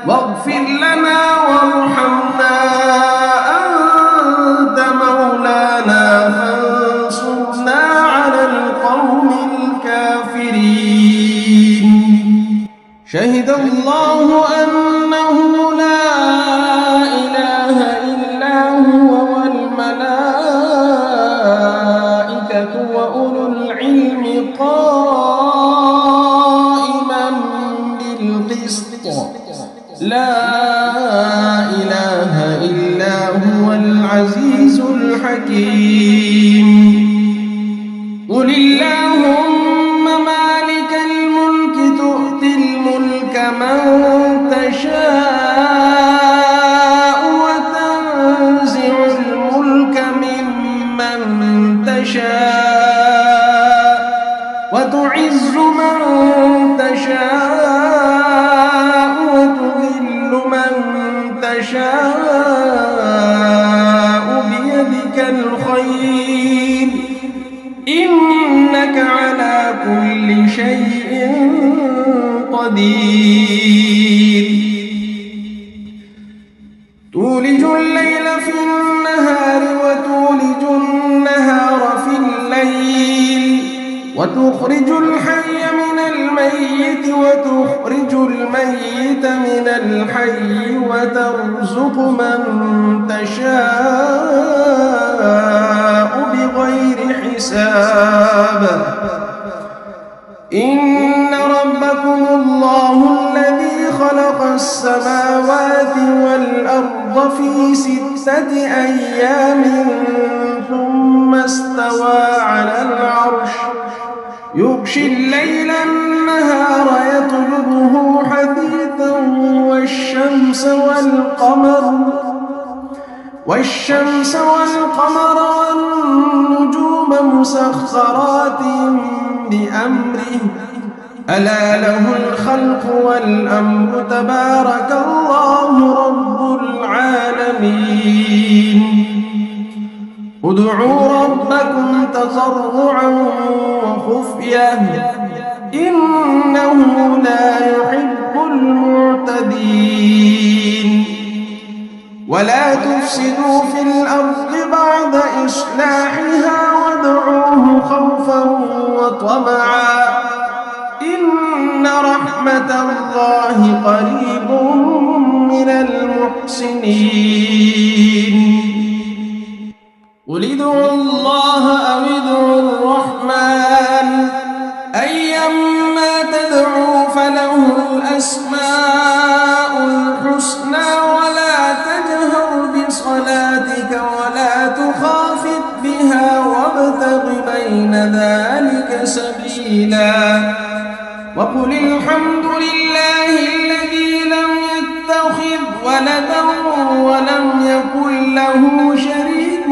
واغفر لنا وارحمنا أنت مولانا فانصرنا على القوم الكافرين. شهد الله أنه لا إله إلا هو والملائكة وأولو العلم قائما بالقسط لا إله إلا هو العزيز الحكيم. قل اللهم مالك الملك تؤتي الملك من تشاء وتنزع الملك ممن تشاء وتعز من تشاء وتذل من تشاء بيدك الخير إنك على كل شيء قدير. تولج الليل في النهار وتولج النهار في الليل وتخرج الحي من الميت وتخرج الميت من الحي وترزق من تشاء بغير حساب. إن ربكم الله الذي خلق السماوات والأرض في 6 أيام ثم استوى على العرش يغشي الليل النهار يطلبه حثيثا والشمس والقمر والنجوم مسخرات بأمره ألا له الخلق والأمر تبارك الله رب العالمين. ادعوا ربكم تضرعا وخفية إنه لا يحب المعتدين. ولا تفسدوا في الأرض بعد إصلاحها وادعوه خوفا وطمعا إن رحمة الله قريب من المحسنين. قل ادعوا الله أو ادعوا الرحمن أيما تدعوا فله الأسماء الحسنى ولا تجهر بصلاتك صلاتك ولا تخافت بها وابتغ بين ذلك سبيلا وقل الحمد لله الذي لم يتخذ ولدا ولم يكن له شريك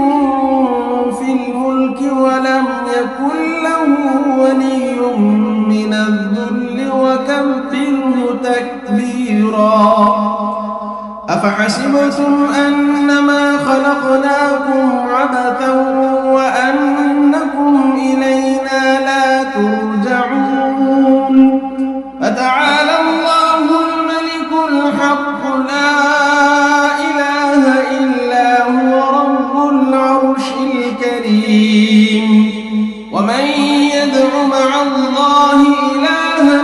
في الملك ولم يكن له ولي من الذل وكبره تكبيرا أفحسبتم أنما خلقناكم عبثا وأنكم إلينا لا ترجعون فتعالى الله الملك الحق لا إله إلا هو رب العرش الكريم ومن يدع مع الله إلها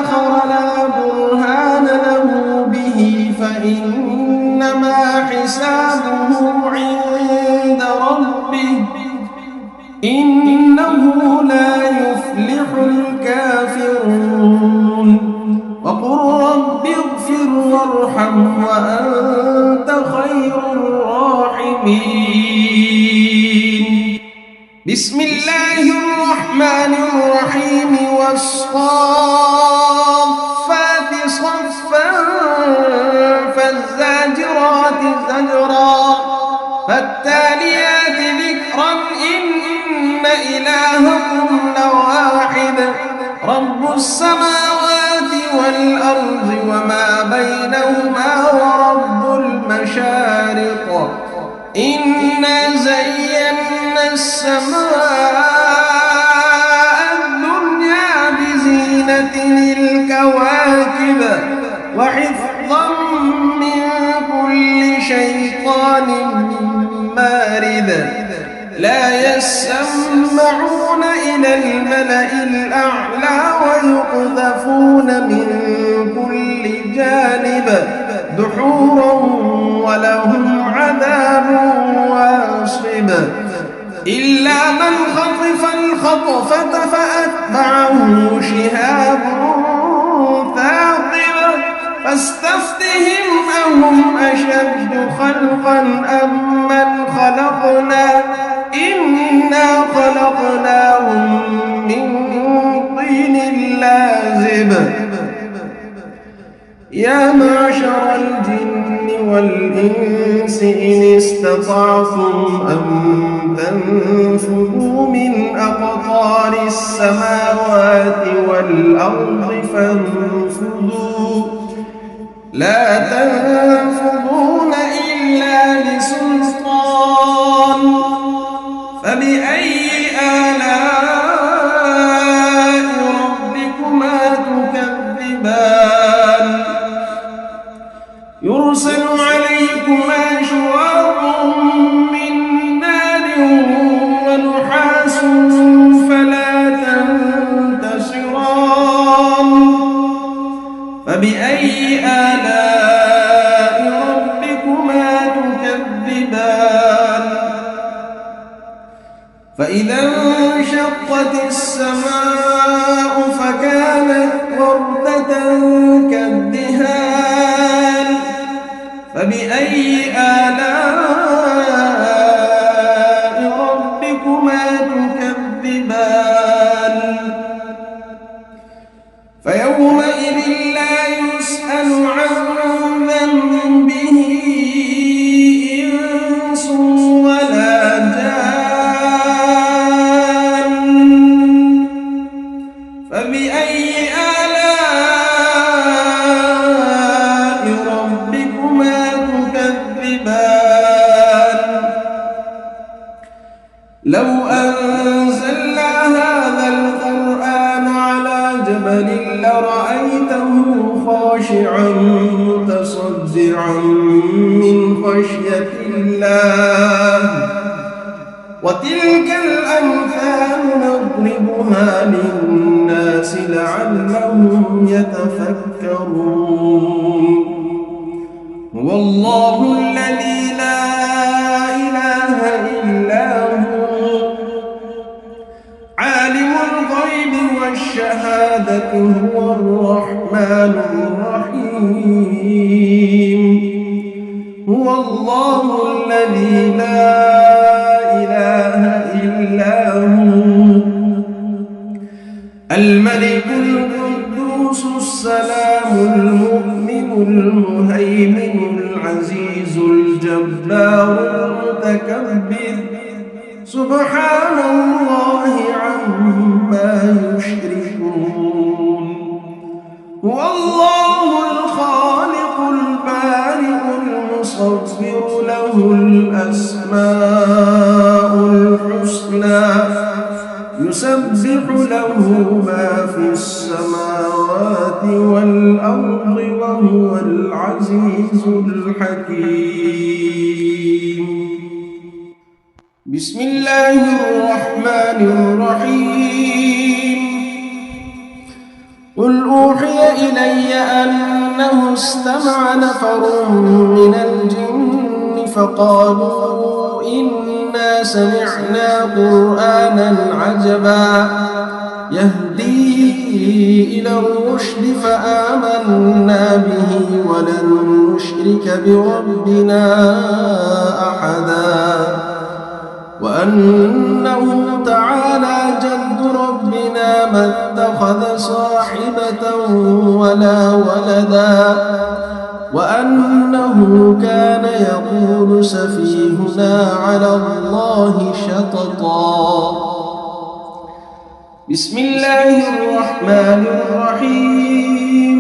آخر لا برهان له به فإنما حسابه عند ربه إنه لا يفلح الكافرون وقل رب اغفر وارحم وأنت خير الراحمين بسم الله الرحمن الرحيم والصافات صفا فالزاجرات زجرا فالتاليات ذكرا إن إلهكم لواحد رب السماوات والأرض وما بينهما ورب المشارق إنا زينا السماء الدنيا بزينة الكواكب وحفظا من كل شيطان مارد لا يسمعون إلى الملأ الأعلى ويقذفون من كل جانب دحورا ولهم عذاب واصب إلا من خطف الخطفة فأتبعه شهاب ثاقب فاستفتهم أهم أشد خلقا أم من خلقنا إنا خلقناهم من طين لازب يا معشر الجن والإنس إن استطعتم أن تنفذوا من أقطار السماوات والأرض فانفذوا لا تنفذون إلا بسلطان فبأي آلاء ربكما تكذبان يرسل عليكما شواظ من نار ونحاس فلا تنتصران فبأي آلاء ربكما تكذبان فإذا انشقت السماء فكانت وردة كالدهان فبأي آلاء ربكما تكذبان فيومئذ لا يسأل عن ذنبه إنس ولا جان فبأي آلاء ربكما تكذبان لو أنزلنا هذا القرآن على جبل لرأيته خاشعا متصدعا من خشية الله وتلك الأمثال نضربها للناس لعلهم يتفكرون هو الله الذي لا إله إلا هو عالم الغيب والشهادة هو الرحمن الرحيم هو الله الذي لا إله إلا هو الملك القدوس السلام المؤمن المهيمن العزيز الجبار المتكبر سبحان الله عما يشركون هو الله الخالق البارئ المصور له الأسماء الحسنى يسبح له ما في السماوات والأرض وهو العزيز الحكيم بسم الله الرحمن الرحيم قل أوحي إلي أنه استمع نفر من الجن فقالوا إنا سمعنا قرآنا عجبا يهدي إلى الرشد فآمنا به ولن نشرك بربنا أحدا وأنه تعالى جد ربنا ما اتخذ صاحبة ولا ولدا وأنه كان يقول سفيهنا على الله شططا بسم الله الرحمن الرحيم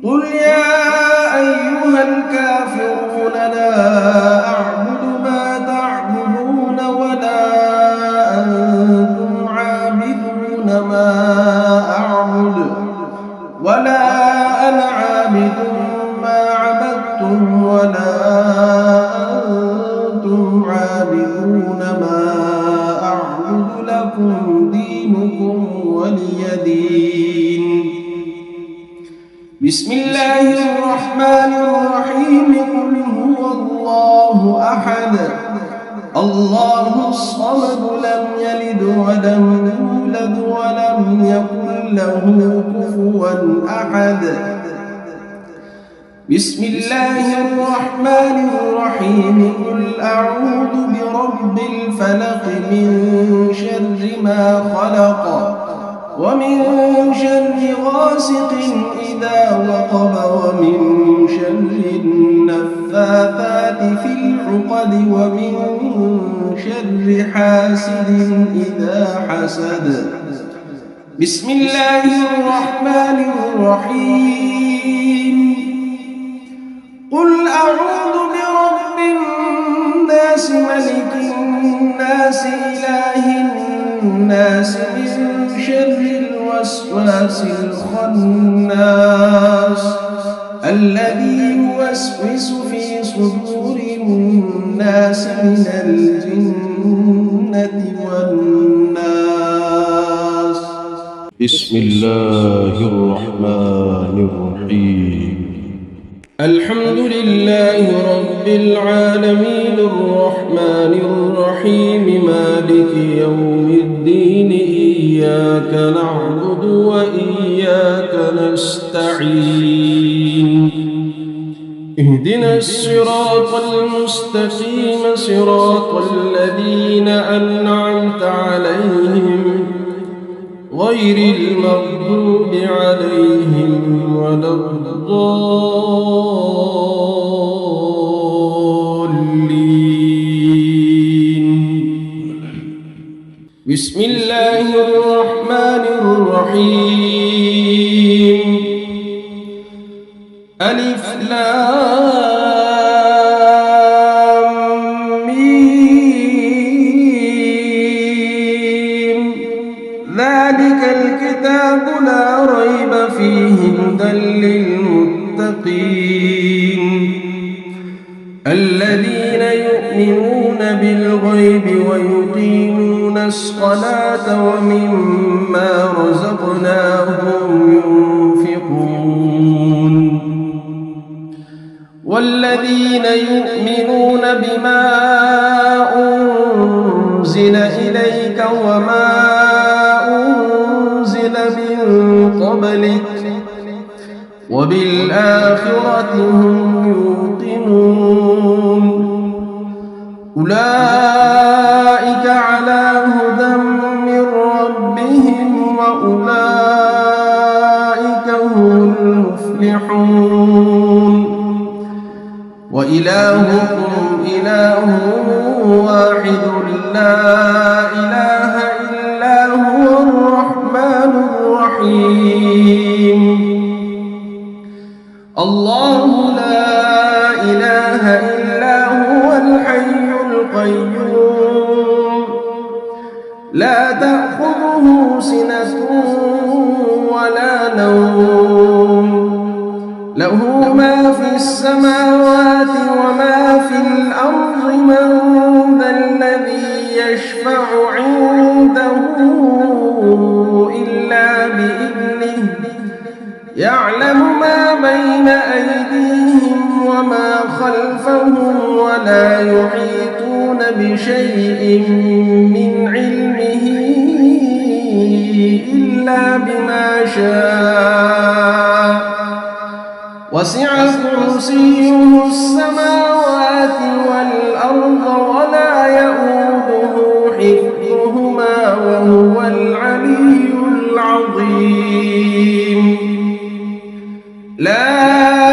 قل يا أيها الكافرون لا أعبد ما تعبدون ولا أنتم عابدون ما أعبد ولا أنا عابد ما عبدتم ولا أنتم عابدون ما أعبد لكم دينكم ولي دين بسم الله الرحمن الرحيم قل هو الله أحد الله الصمد لم يلد ولم يولد ولم يكن له كفوا أحد بسم الله الرحمن الرحيم قل أعوذ برب الفلق من شر ما خلق ومن شر غاسق إذا وقب ومن شر النفاثات في العقد ومن شر حاسد إذا حسد بسم الله الرحمن الرحيم قل أعوذ برب الناس ملك الناس إله الناس من شر الوسواس الخناس الذي يوسوس في صدور الناس من الجنة والناس بسم الله الرحمن الرحيم الحمد لله رب العالمين الرحمن الرحيم مالك يوم الدين إياك نعبد وإياك نستعين اهدنا الصراط المستقيم صراط الذين أنعمت عليهم غير المغضوب عليهم ولا الضالين بسم الله الرحمن الرحيم ألف لام ميم ذلك الكتاب لا ريب فيه هدى للمتقين الذين يؤمنون بالغيب ويقيمون الصلاة ومما رزقناهم ينفقون والذين يؤمنون بما أنزل إليك وما أنزل من قبلك وبالآخرة هم يوقنون أولئك على هدى من ربهم وأولئك هم المفلحون وإلهكم إله واحد لا إله إلا هو الرحمن الرحيم الله لا إله إلا هو الحي القيوم لا تأخذه سنة ولا نوم له ما في السماوات وما في الأرض من ذا الذي يشفع عنده إلا بإذنه يعلم ما بين أيديهم وما خلفهم ولا يحيطون بشيء من علمه إلا بما شاء وسع كرسيه السماوات والأرض ولا يؤوده حفظهما وهو العلي العظيم لا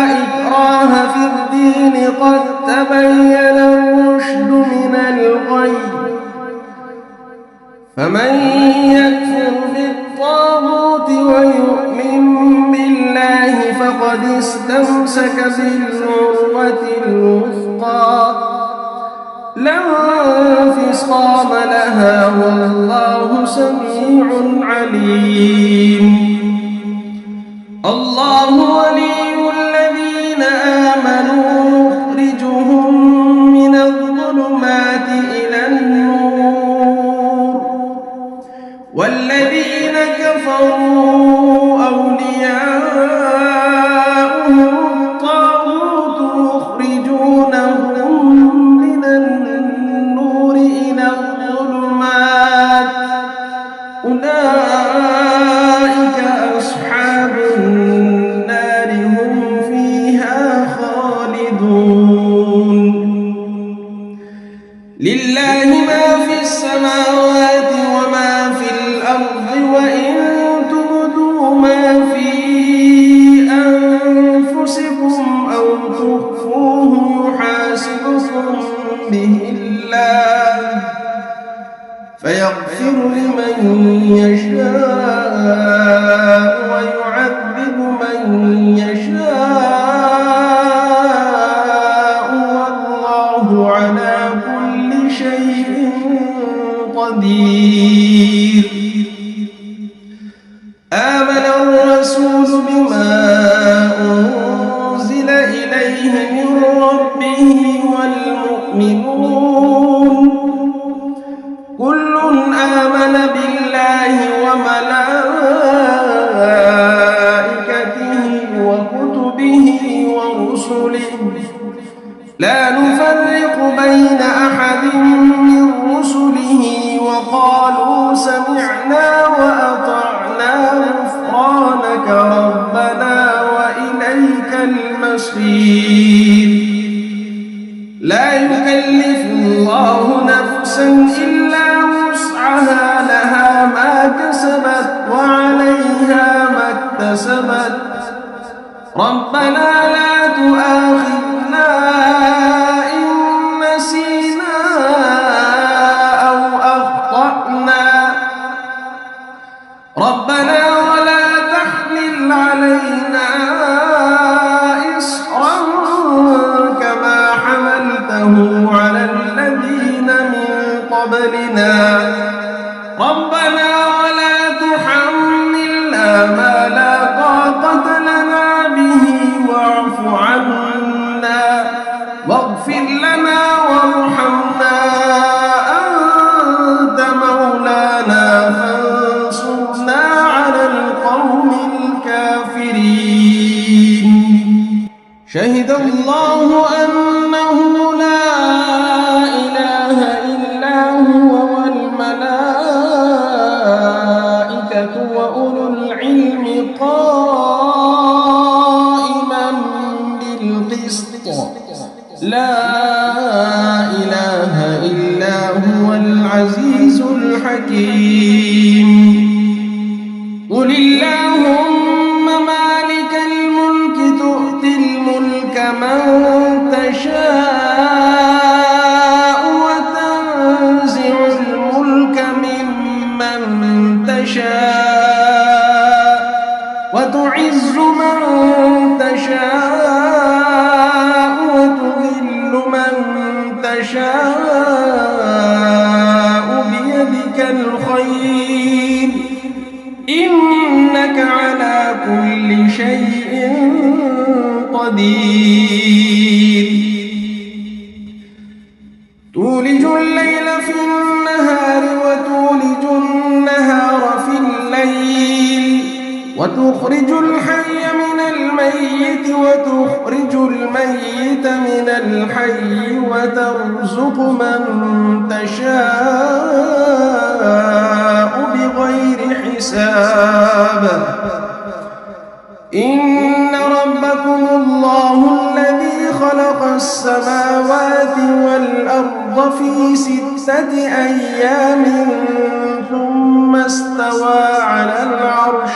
إكراه في الدين قد تبين الرشد من الغي فمن يكفر بالطاغوت ويؤمن بالله فقد استمسك بالعروة الوثقى لا انفصام لها والله سميع عليم الله ولي الذين آمنوا يخرجهم من الظلمات إلى النور والذين كفروا أولياؤهم الطاغوت يخرجونهم من النور إلى الظلمات أولئك أصحاب النار هم فيها خالدون لله ما في السماوات وما في الأرض وإن تبدوا ما في أنفسكم أو تخفوه يحاسبكم به الله فيغفر لمن يشاء ويعذب من يشاء والله على كل شيء قدير آمن الرسول بما أنزل إليه من ربه والمؤمنون كل آمن بالله وملائكته وكتبه ورسله لا نفرق بين أحد من رسله وقالوا سمعنا وأطعنا غفرانك ربنا وإليك المصير لا يكلف الله نفسا إلا وسعها لها ما كسبت وعليها ما اكتسبت ربنا لا تؤاخذنا إن نسينا أو أخطأنا ربنا ولا تحمل علينا إصرا كما حملته على الذين من قبلنا ربنا ولا تحملنا ما لا طاقة لنا به واعف عنا واغفر لنا وارحمنا أنت مولانا فانصرنا على القوم الكافرين شهد الله أنه لا إله إلا هو والملائكة تشاء بيدك الخير إنك على كل شيء قدير تولج الليل في النهار وتولج النهار في الليل وتخرج الحي من الميت وتخرج الميت من الحي وترزق من تشاء بغير حساب إن ربكم الله الذي خلق السماوات والأرض في 6 أيام ثم استوى على العرش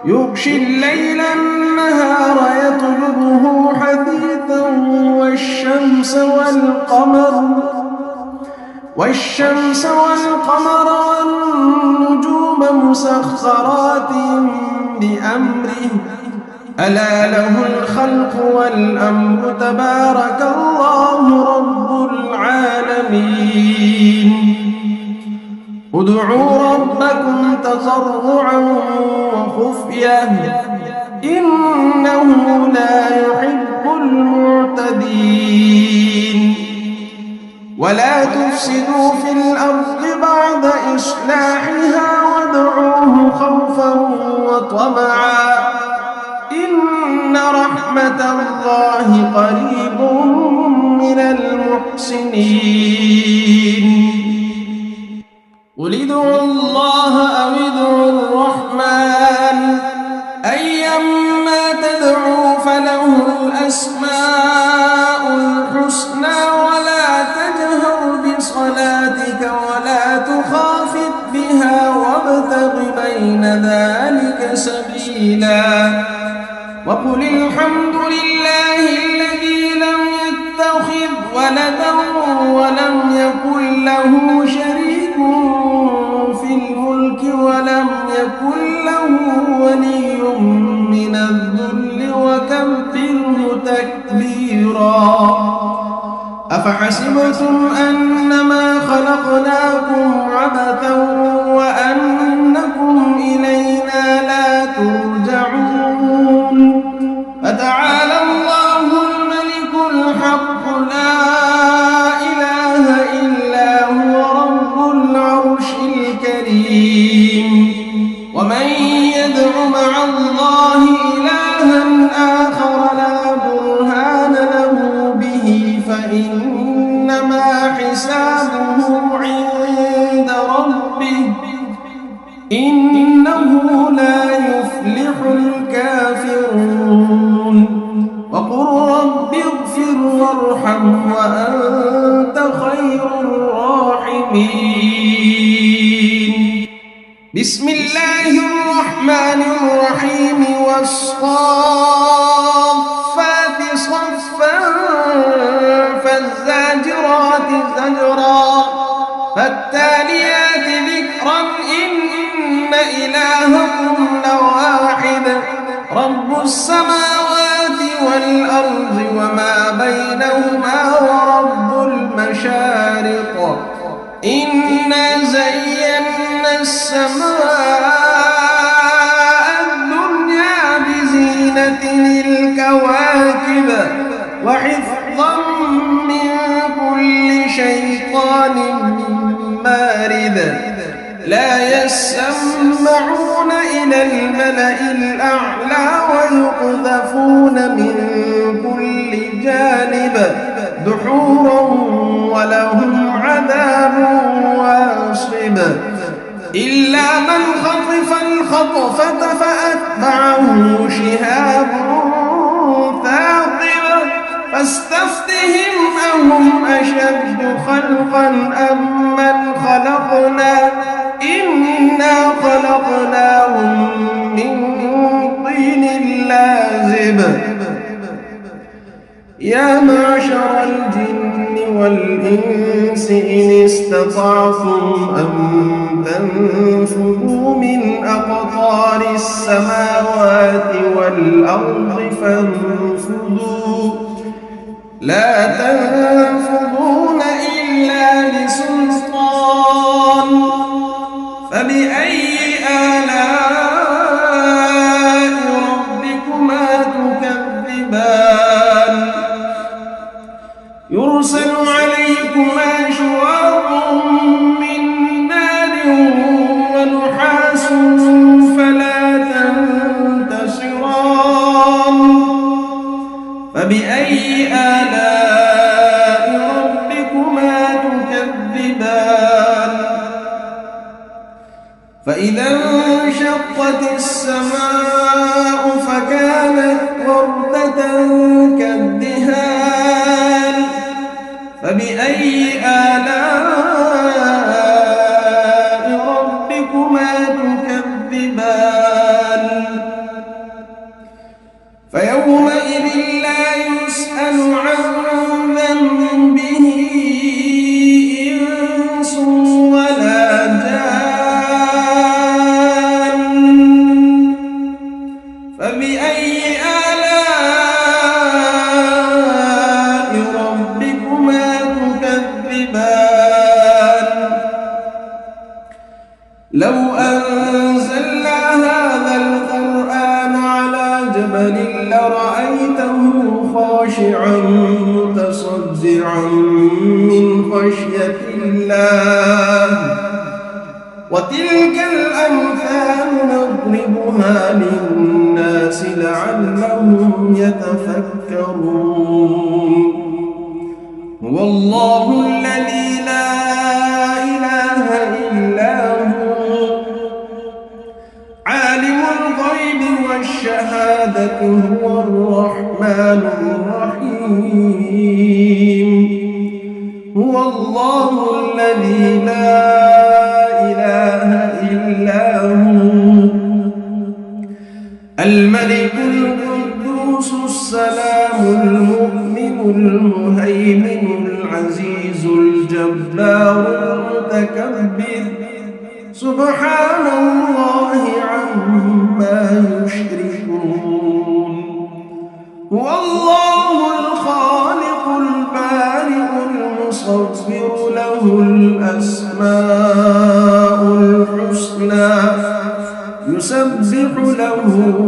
يغشي الليل النهار يطلبه حثيثا والشمس والقمر والنجوم مسخرات بأمره ألا له الخلق والأمر تبارك الله رب العالمين ادعوا ربكم تضرعا وخفية إنه لا يحب المعتدين ولا تفسدوا في الأرض بعد إصلاحها وادعوه خوفا وطمعا إن رحمة الله قريب من المحسنين قل ادعوا الله أو ادعوا الرحمن أيما تدعوا فله الأسماء الحسنى ولا تجهر بصلاتك ولا تخافت بها وابتغ بين ذلك سبيلا وقل الحمد لله الذي لم يتخذ ولدا ولم يكن له شريك في الملك ولم يكن له ولي من الذل وكبره تكبيرا أفحسبتم أنما خلقناكم عبثا وأنكم إلينا لا ترجعون فتعالى الله الملك الحق لا إله إلا هو رب العرش الكريم ومن يدع مع الله إلها آخر لا برهان له به فإنما حسابه عند ربه إنه لا يفلح الكافرون وقل رب اغفر وارحم وأنت خير الراحمين بسم الله الرحمن الرحيم والصافات صفا فالزاجرات زجرا فالتاليات ذكرا إن إلهكم لواحد رب السماوات والأرض وما بينهما ورب المشارق إنا زينا السماء الدنيا بزينة الكواكب وحفظا من كل شيطان مارد لا يسمعون إلى الملأ الأعلى ويقذفون من كل جانب دحورا ولهم عذاب واصب إلا من خطف الخطفة فأتبعه شهاب ثاقب فاستفتهم أهم أشد خلقا أم من خلقنا إنا خلقناهم من طين لازب يا معشر الجن والإنس إن استطعتم أن تنفذوا من أقطار السماوات والأرض فانفذوا لا تنفذون بينكما شواظ من نار ونحاس فلا تنتصران فبأي آلاء ربكما تكذبان فإذا انشقت السماء فكانت وردة كالدهان فبأي آلاء ربكما تكذبان فيومئذ لا يسأل عن ذنبه إنس ولا جان فبأي آلاء ربكما تكذبان لو أنزلنا هذا القرآن على جبل لرأيته خاشعا متصدعا من خشية الله وتلك الأمثال نضربها للناس لعلهم يتفكرون هو الله الذي لا إله إلا هو عالم الغيب والشهادة هو الرحمن الرحيم هو الله الذي لا إله إلا هو الملك القدوس السلام المؤمن المهيمن العزيز الجبار المتكبر سبحان الله عما يشركون هو الله الخالق البارئ المصور له الأسماء الحسنى يسبح له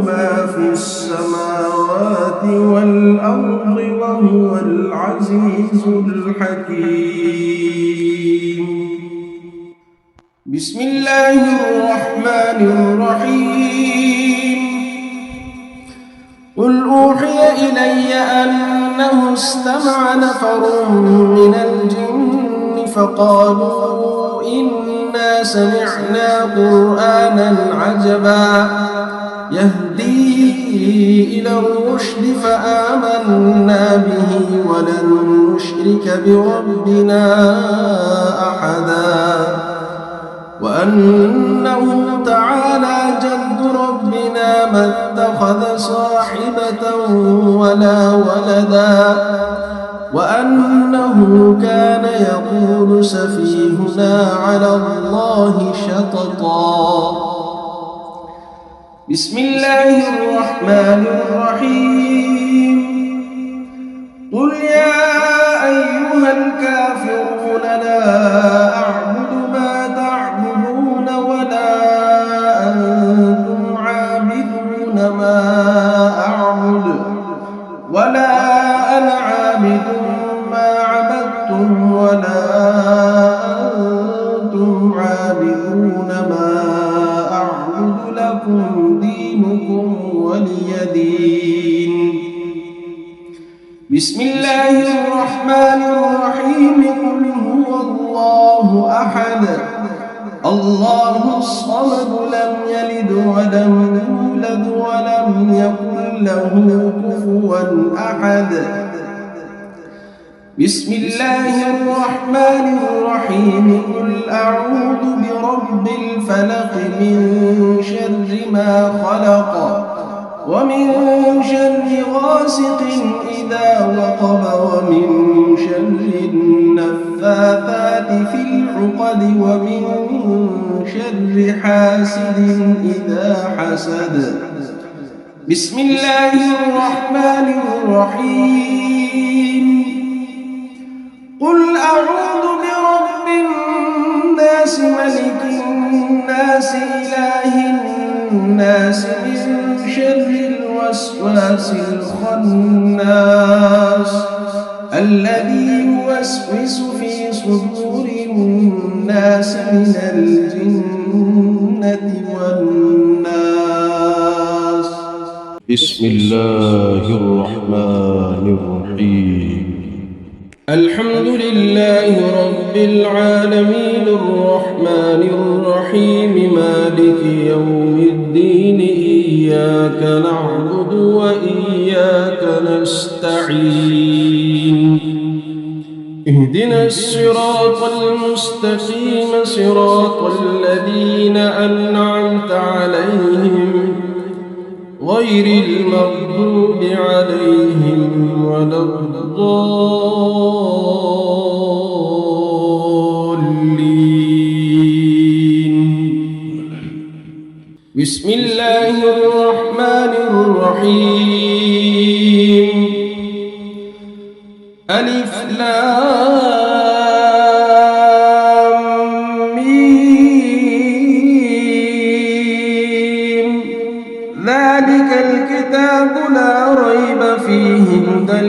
ما في السماوات والأرض وهو العزيز الحكيم بسم الله الرحمن الرحيم قل أوحي إلي أنه استمع نفر من الجن فقالوا إنا سمعنا قرآنا عجبا يهدي إلى الرشد فآمنا به ولن نشرك بربنا أحدا وأنه تعالى جد ربنا ما اتخذ صاحبة ولا ولدا وأنه كان يقول سفيهنا على الله شططا بسم الله الرحمن الرحيم قل يا أيها الكافرون لا أعبد ما تعبدون ولا أنتم عابدون ما أعبد ولا أنا عابد ما عبدتم ولا أنتم عابدون ما أعبد لكم دينكم ولي دين بسم الله الرحمن الرحيم قل هو الله أحد الله الصمد لم يلد ولم يولد ولم يكن له كفوا أحد بسم الله الرحمن الرحيم قل أعوذ برب الفلق من شر ما خلق ومن شر غاسق إذا وقب ومن شر النفاثات في العقد ومن شر حاسد إذا حسد بسم الله الرحمن الرحيم قل أعوذ برب الناس ملك الناس إله الناس من شر الوسواس الخناس الذي يوسوس في صدور الناس من الجنة والناس. بسم الله الرحمن الرحيم. الحمد لله رب العالمين الرحمن الرحيم مالك يوم الدين إياك نعبد وإياك نستعين اهدنا الصراط المستقيم صراط الذين أنعمت عليهم غير المغضوب عليهم ولا الضالين. بسم الله الرحمن الرحيم. ألف لام ميم. ذلك الكتاب لا ريب فيه هدى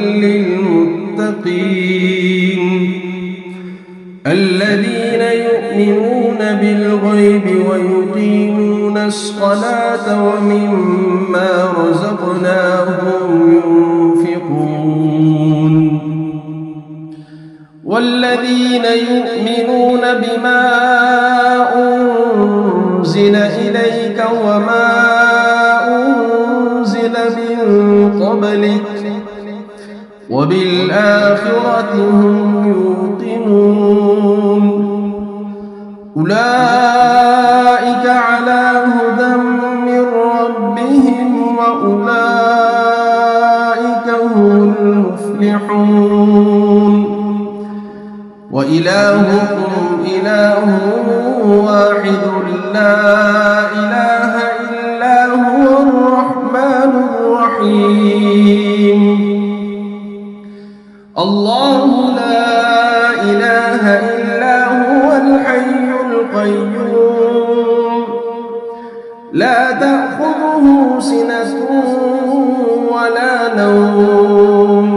للمتقين الذين يؤمنون بالغيب ويقيمون الصلاة ومما رزقناهم ينفقون والذين يؤمنون بما أنزل إليك وما أنزل من قبلك وبالآخرة هم يوقنون أولئك على هدى من ربهم وأولئك هم المفلحون. وإلهكم إله واحد لا إله إلا هو الرحمن الرحيم. الله لا إله إلا هو الحي القيوم لا تأخذه سنة ولا نوم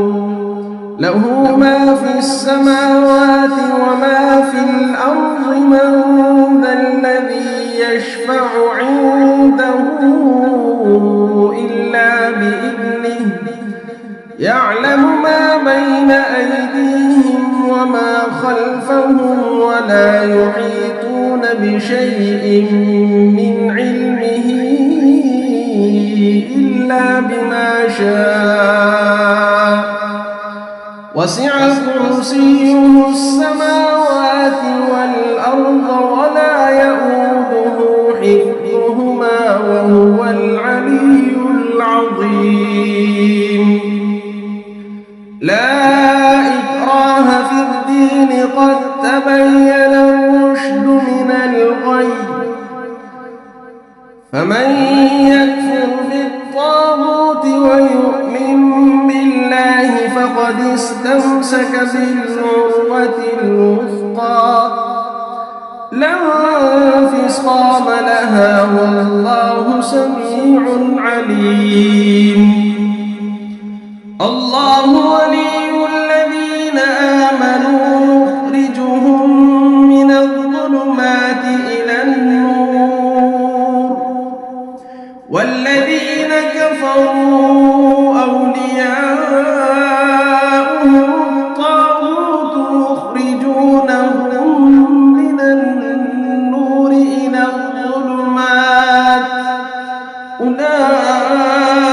له ما في السماوات وما في الأرض. من ذا الذي يشفع عنده إلا بإذنه يعلم ما بين أيديهم وما خلفهم ولا يحيطون بشيء من علمه إلا بما شاء وسع كرسيه السماوات والأرض ولا يؤوده حفظهما وهو العلي العظيم. لا إكراه في الدين قد تبين الرشد من الغي فمن يكفر بالطاغوت ويؤمن بالله فقد استمسك بالعروة الوثقى لا انفصام لها والله سميع عليم. الله ولي الذين آمنوا يخرجهم من الظلمات إلى النور والذين كفروا أولياؤهم الطاغوت يخرجونهم من النور إلى الظلمات أولئك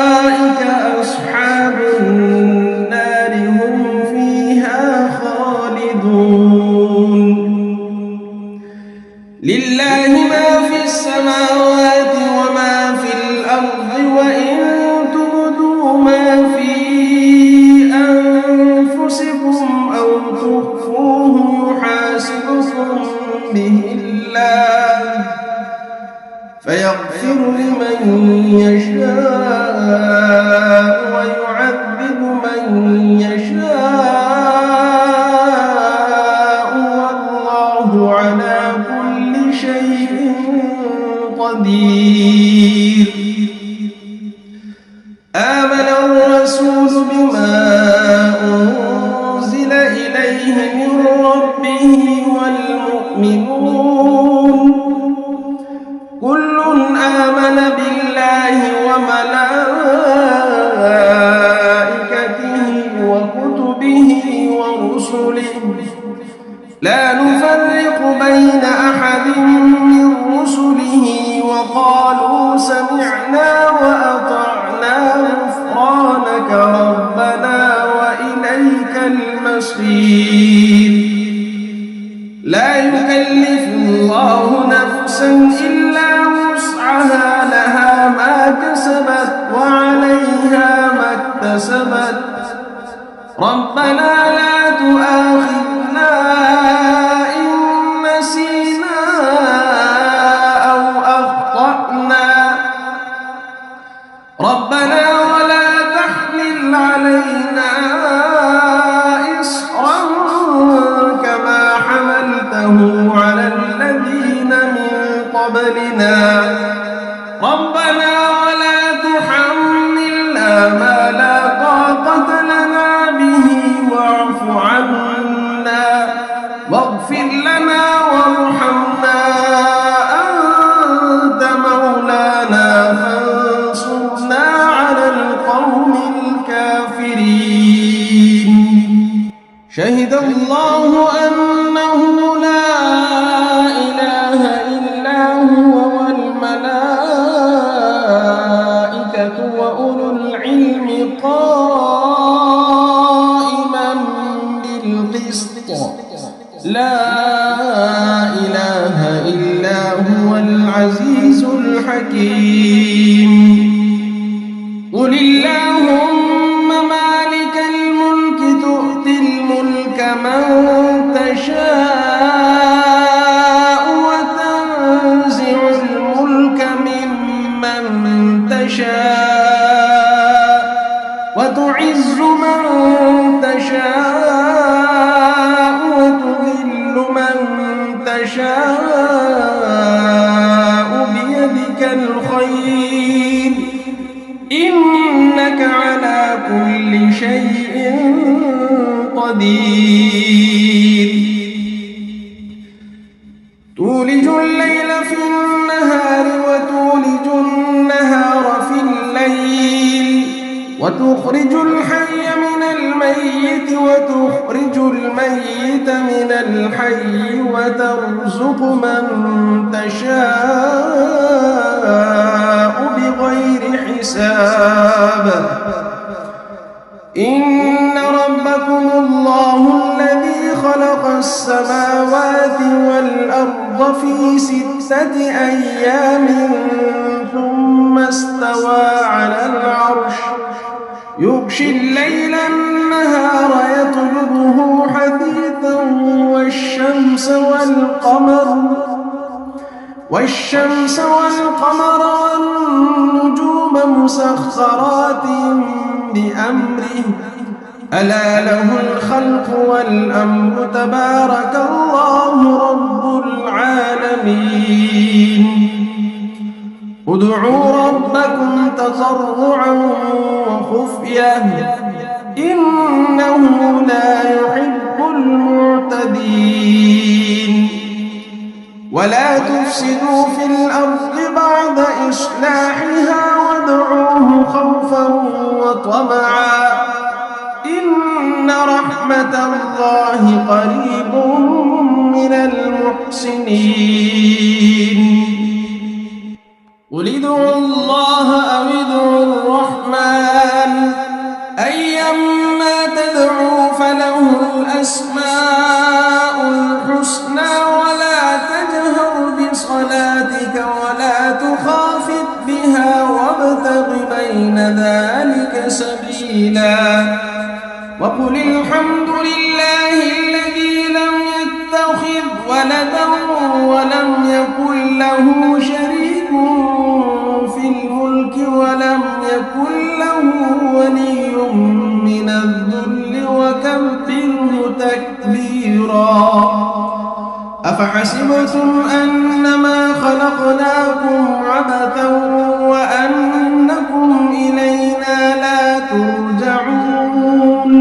أصحاب النار هم فيها خالدون. لله ما في السماوات وما في الأرض وإن تبدوا ما في أنفسكم أو تخفوه يحاسبكم به الله فيغفر لمن يشاء ويعذب من يشاء والله على كل شيء قدير. آمن الرسول بما أنزل به والمؤمنون كل آمن بالله وملائكته وكتبه ورسله لا نفرق بين أحد من رسله وقالوا سمعنا وأطعنا غفرانك ربنا وإليك المصير لا يكلف الله نفسا إلا وسعها لها ما كسبت وعليها ما اكتسبت ربنا لا تؤاخذنا إن نسينا أو أخطأنا ربنا ولا تحمل علينا إصرا كما حملته على الذين من قبلنا ربنا ولا تحملنا ما لا طاقة لنا به واعف عنا واغفر لنا وارحمنا أنت مولانا فانصرنا على القوم الكافرين شهد الله أنه لا إله إلا هو والملائكة وأولو العلم قائما بالقسط لا إله إلا هو العزيز الحكيم قل اللهم مالك الملك تؤتي الملك من تشاء وتنزع الملك ممن تشاء وتعز من تشاء وتذل من تشاء بيدك الخير إنك على كل شيء قدير تولج الليل في النهار وتولج النهار في الليل وتخرج الحي من الميت وتخرج الميت من الحي وترزق من تشاء بغير حساب إن ربكم الله الذي خلق السماوات والأرض في 6 أيام ثم استوى على العرش يغشي الليل النهار يطلبه حثيثا والشمس والقمر والنجوم مسخرات بأمره ألا له الخلق والأمر تبارك الله رب العالمين ادعوا ربكم تضرعا وخفية إنه لا يحب المعتدين ولا تفسدوا في الأرض بعد إصلاحها وادعوه خوفا وطمعا إن رحمة الله قريب من المحسنين قل ادعوا الله أو ادعوا الرحمن أيما تدعوا فله الأسماء الحسنى ولا تجهر بصلاتك ولا تخافت بها وابتغ بين ذلك سبيلا وقل الحمد لله الذي لم يتخذ ولدا ولم يكن له شريك في الملك ولم يكن له ولي من الذل وكبره تكبيرا أفحسبتم أنما خلقناكم عبثا وأنكم إلينا لا ترجعون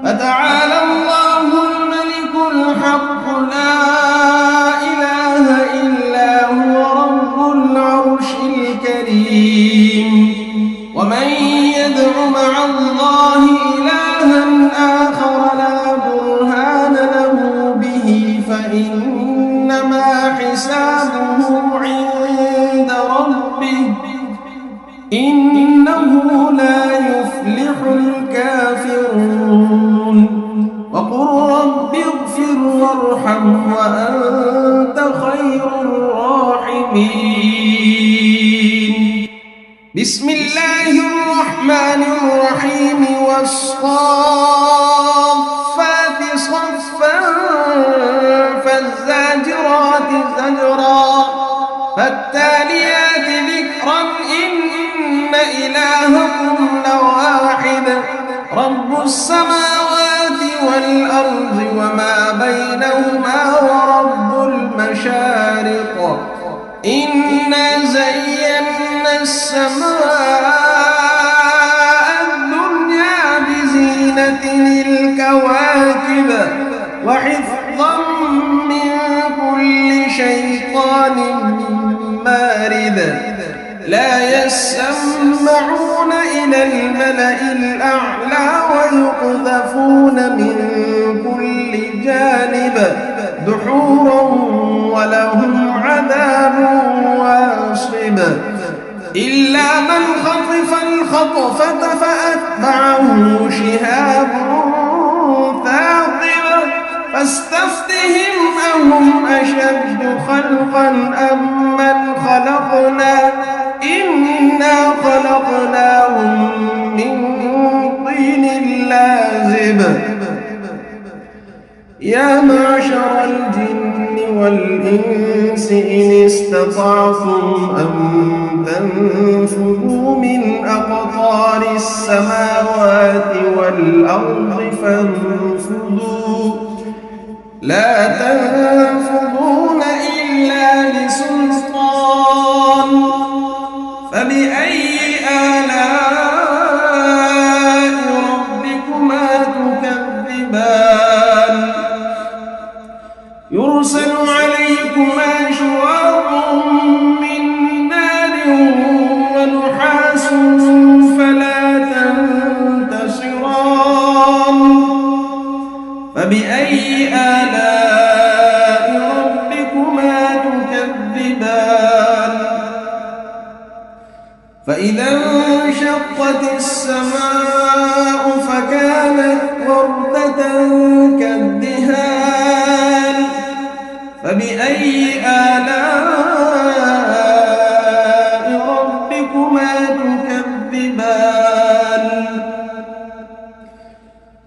فتعالى الله الملك الحق فإنما حسابه عند ربه إنه لا يفلح الكافرون وقل رب اغفر وارحم وأنت خير الراحمين بسم الله الرحمن الرحيم والصافات صفا فالزاجرات زجرا فالتاليات ذكرا إن إلهكم لواحد رب السماوات والأرض وما بينهما ورب المشارق إنا زينا السماء الدنيا بزينة الكواكب وحفظا من كل شيطان مارد لا يسمعون إلى الملأ الأعلى ويقذفون من كل جانب دحورا ولهم عذاب واصب إلا من خطف الخطفة فأتبعه شهاب ثاقب فاستفتهم أهم أشد خلقا أم من خلقنا إنا خلقناهم من طين لازب يا معشر الجن والإنس إن استطعتم أن تنفذوا من أقطار السماوات والأرض فانفذوا لا تنفذون إلا بسلطان فبأي آلاء ربكما تكذبان يرسل عليكما شواظ من نار ونحاس فلا تنتصران فبأي آلاء ربكما تكذبان فإذا انشقت السماء فكانت وردة كالدهان فبأي آلاء ربكما تكذبان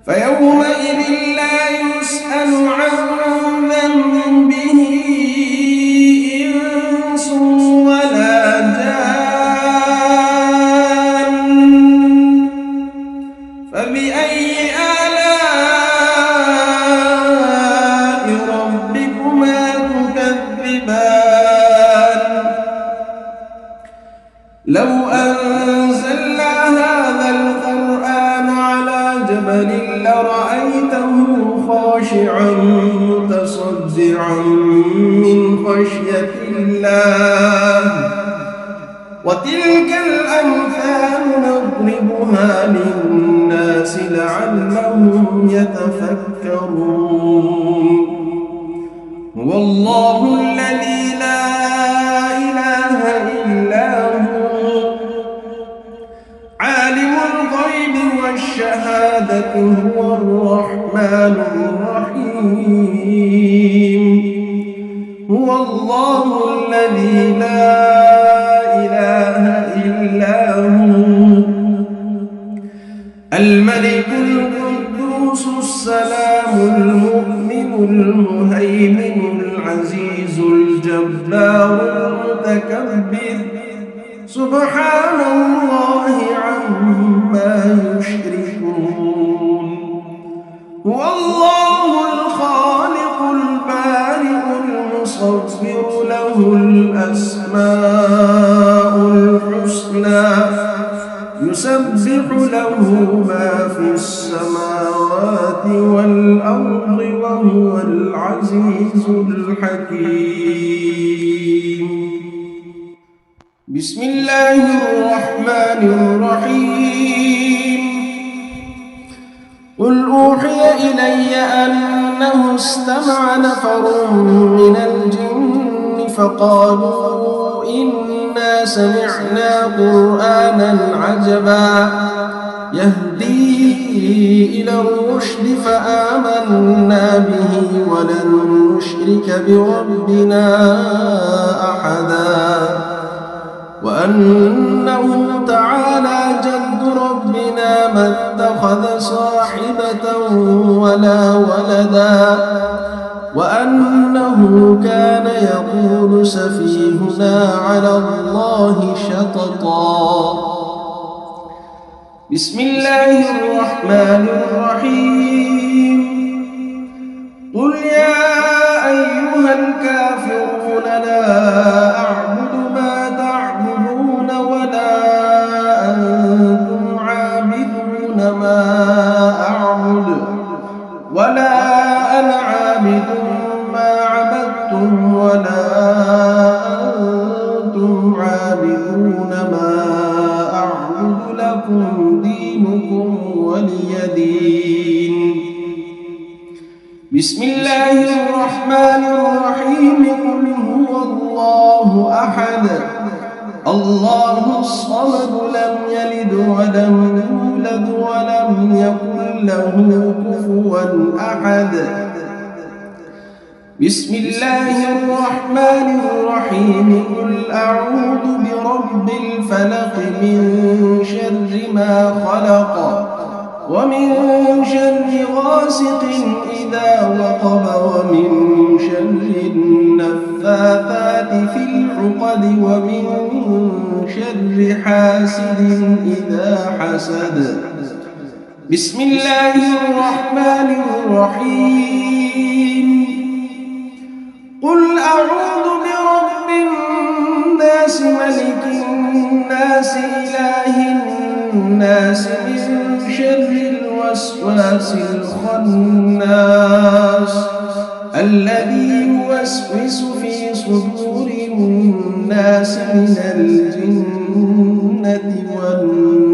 فيومئذ لا يسأل عن ذنبه إنس ولا جان فبأي آلاء ربكما تكذبان لو أنزلنا هذا القرآن على جبل لرأيته خاشعا متصدعا من خشية الله وتلك الأمثال نضربها للناس لعلهم يتفكرون هو الله الذي لا إله إلا هو عالم الغيب والشهادة هو الرحمن الرحيم هو الله الذي لا إله إلا هو الملك القدوس السلام المؤمن المهيمن العزيز الجبار المتكبر سبحان الله عما يشركون هو الله الخالق البارئ المصور له الأسماء الحسنى يسبح له ما في السماوات والأرض وهو العزيز الحكيم بسم الله الرحمن الرحيم قل أوحي إلي أنه استمع نفر من الجن فقالوا إنا سمعنا قرآنا عجبا يهدي إلى الرشد فآمنا به ولن نشرك بربنا أحدا وأنه تعالى جد ربنا ما اتخذ صاحبة ولا ولدا وأنه كان يقول سفيهنا على الله شططا. بسم الله الرحمن الرحيم. قل يا أيها الكافرون لا أعبد ما تعبدون ولا أنتم عابدون ما أعبد ولا أنا عابد ما عبدتم ولا أنتم عابدون ما أعبد لكم دينكم ولي دين. بسم الله الرحمن الرحيم. قل هو الله أحد الله الصمد لم يلد ولم يولد ولم يكن له كفوا أحد. بسم الله الرحمن الرحيم. قل أعوذ برب الفلق من شر ما خلق ومن شر غاسق إذا وقب ومن شر النفاثات في العقد ومن شر حاسد إذا حسد. بسم الله الرحمن الرحيم. قل أعوذ برب الناس ملك الناس إله الناس من شر الوسواس الخناس الذي يوسوس في صدور الناس من الجنة والناس.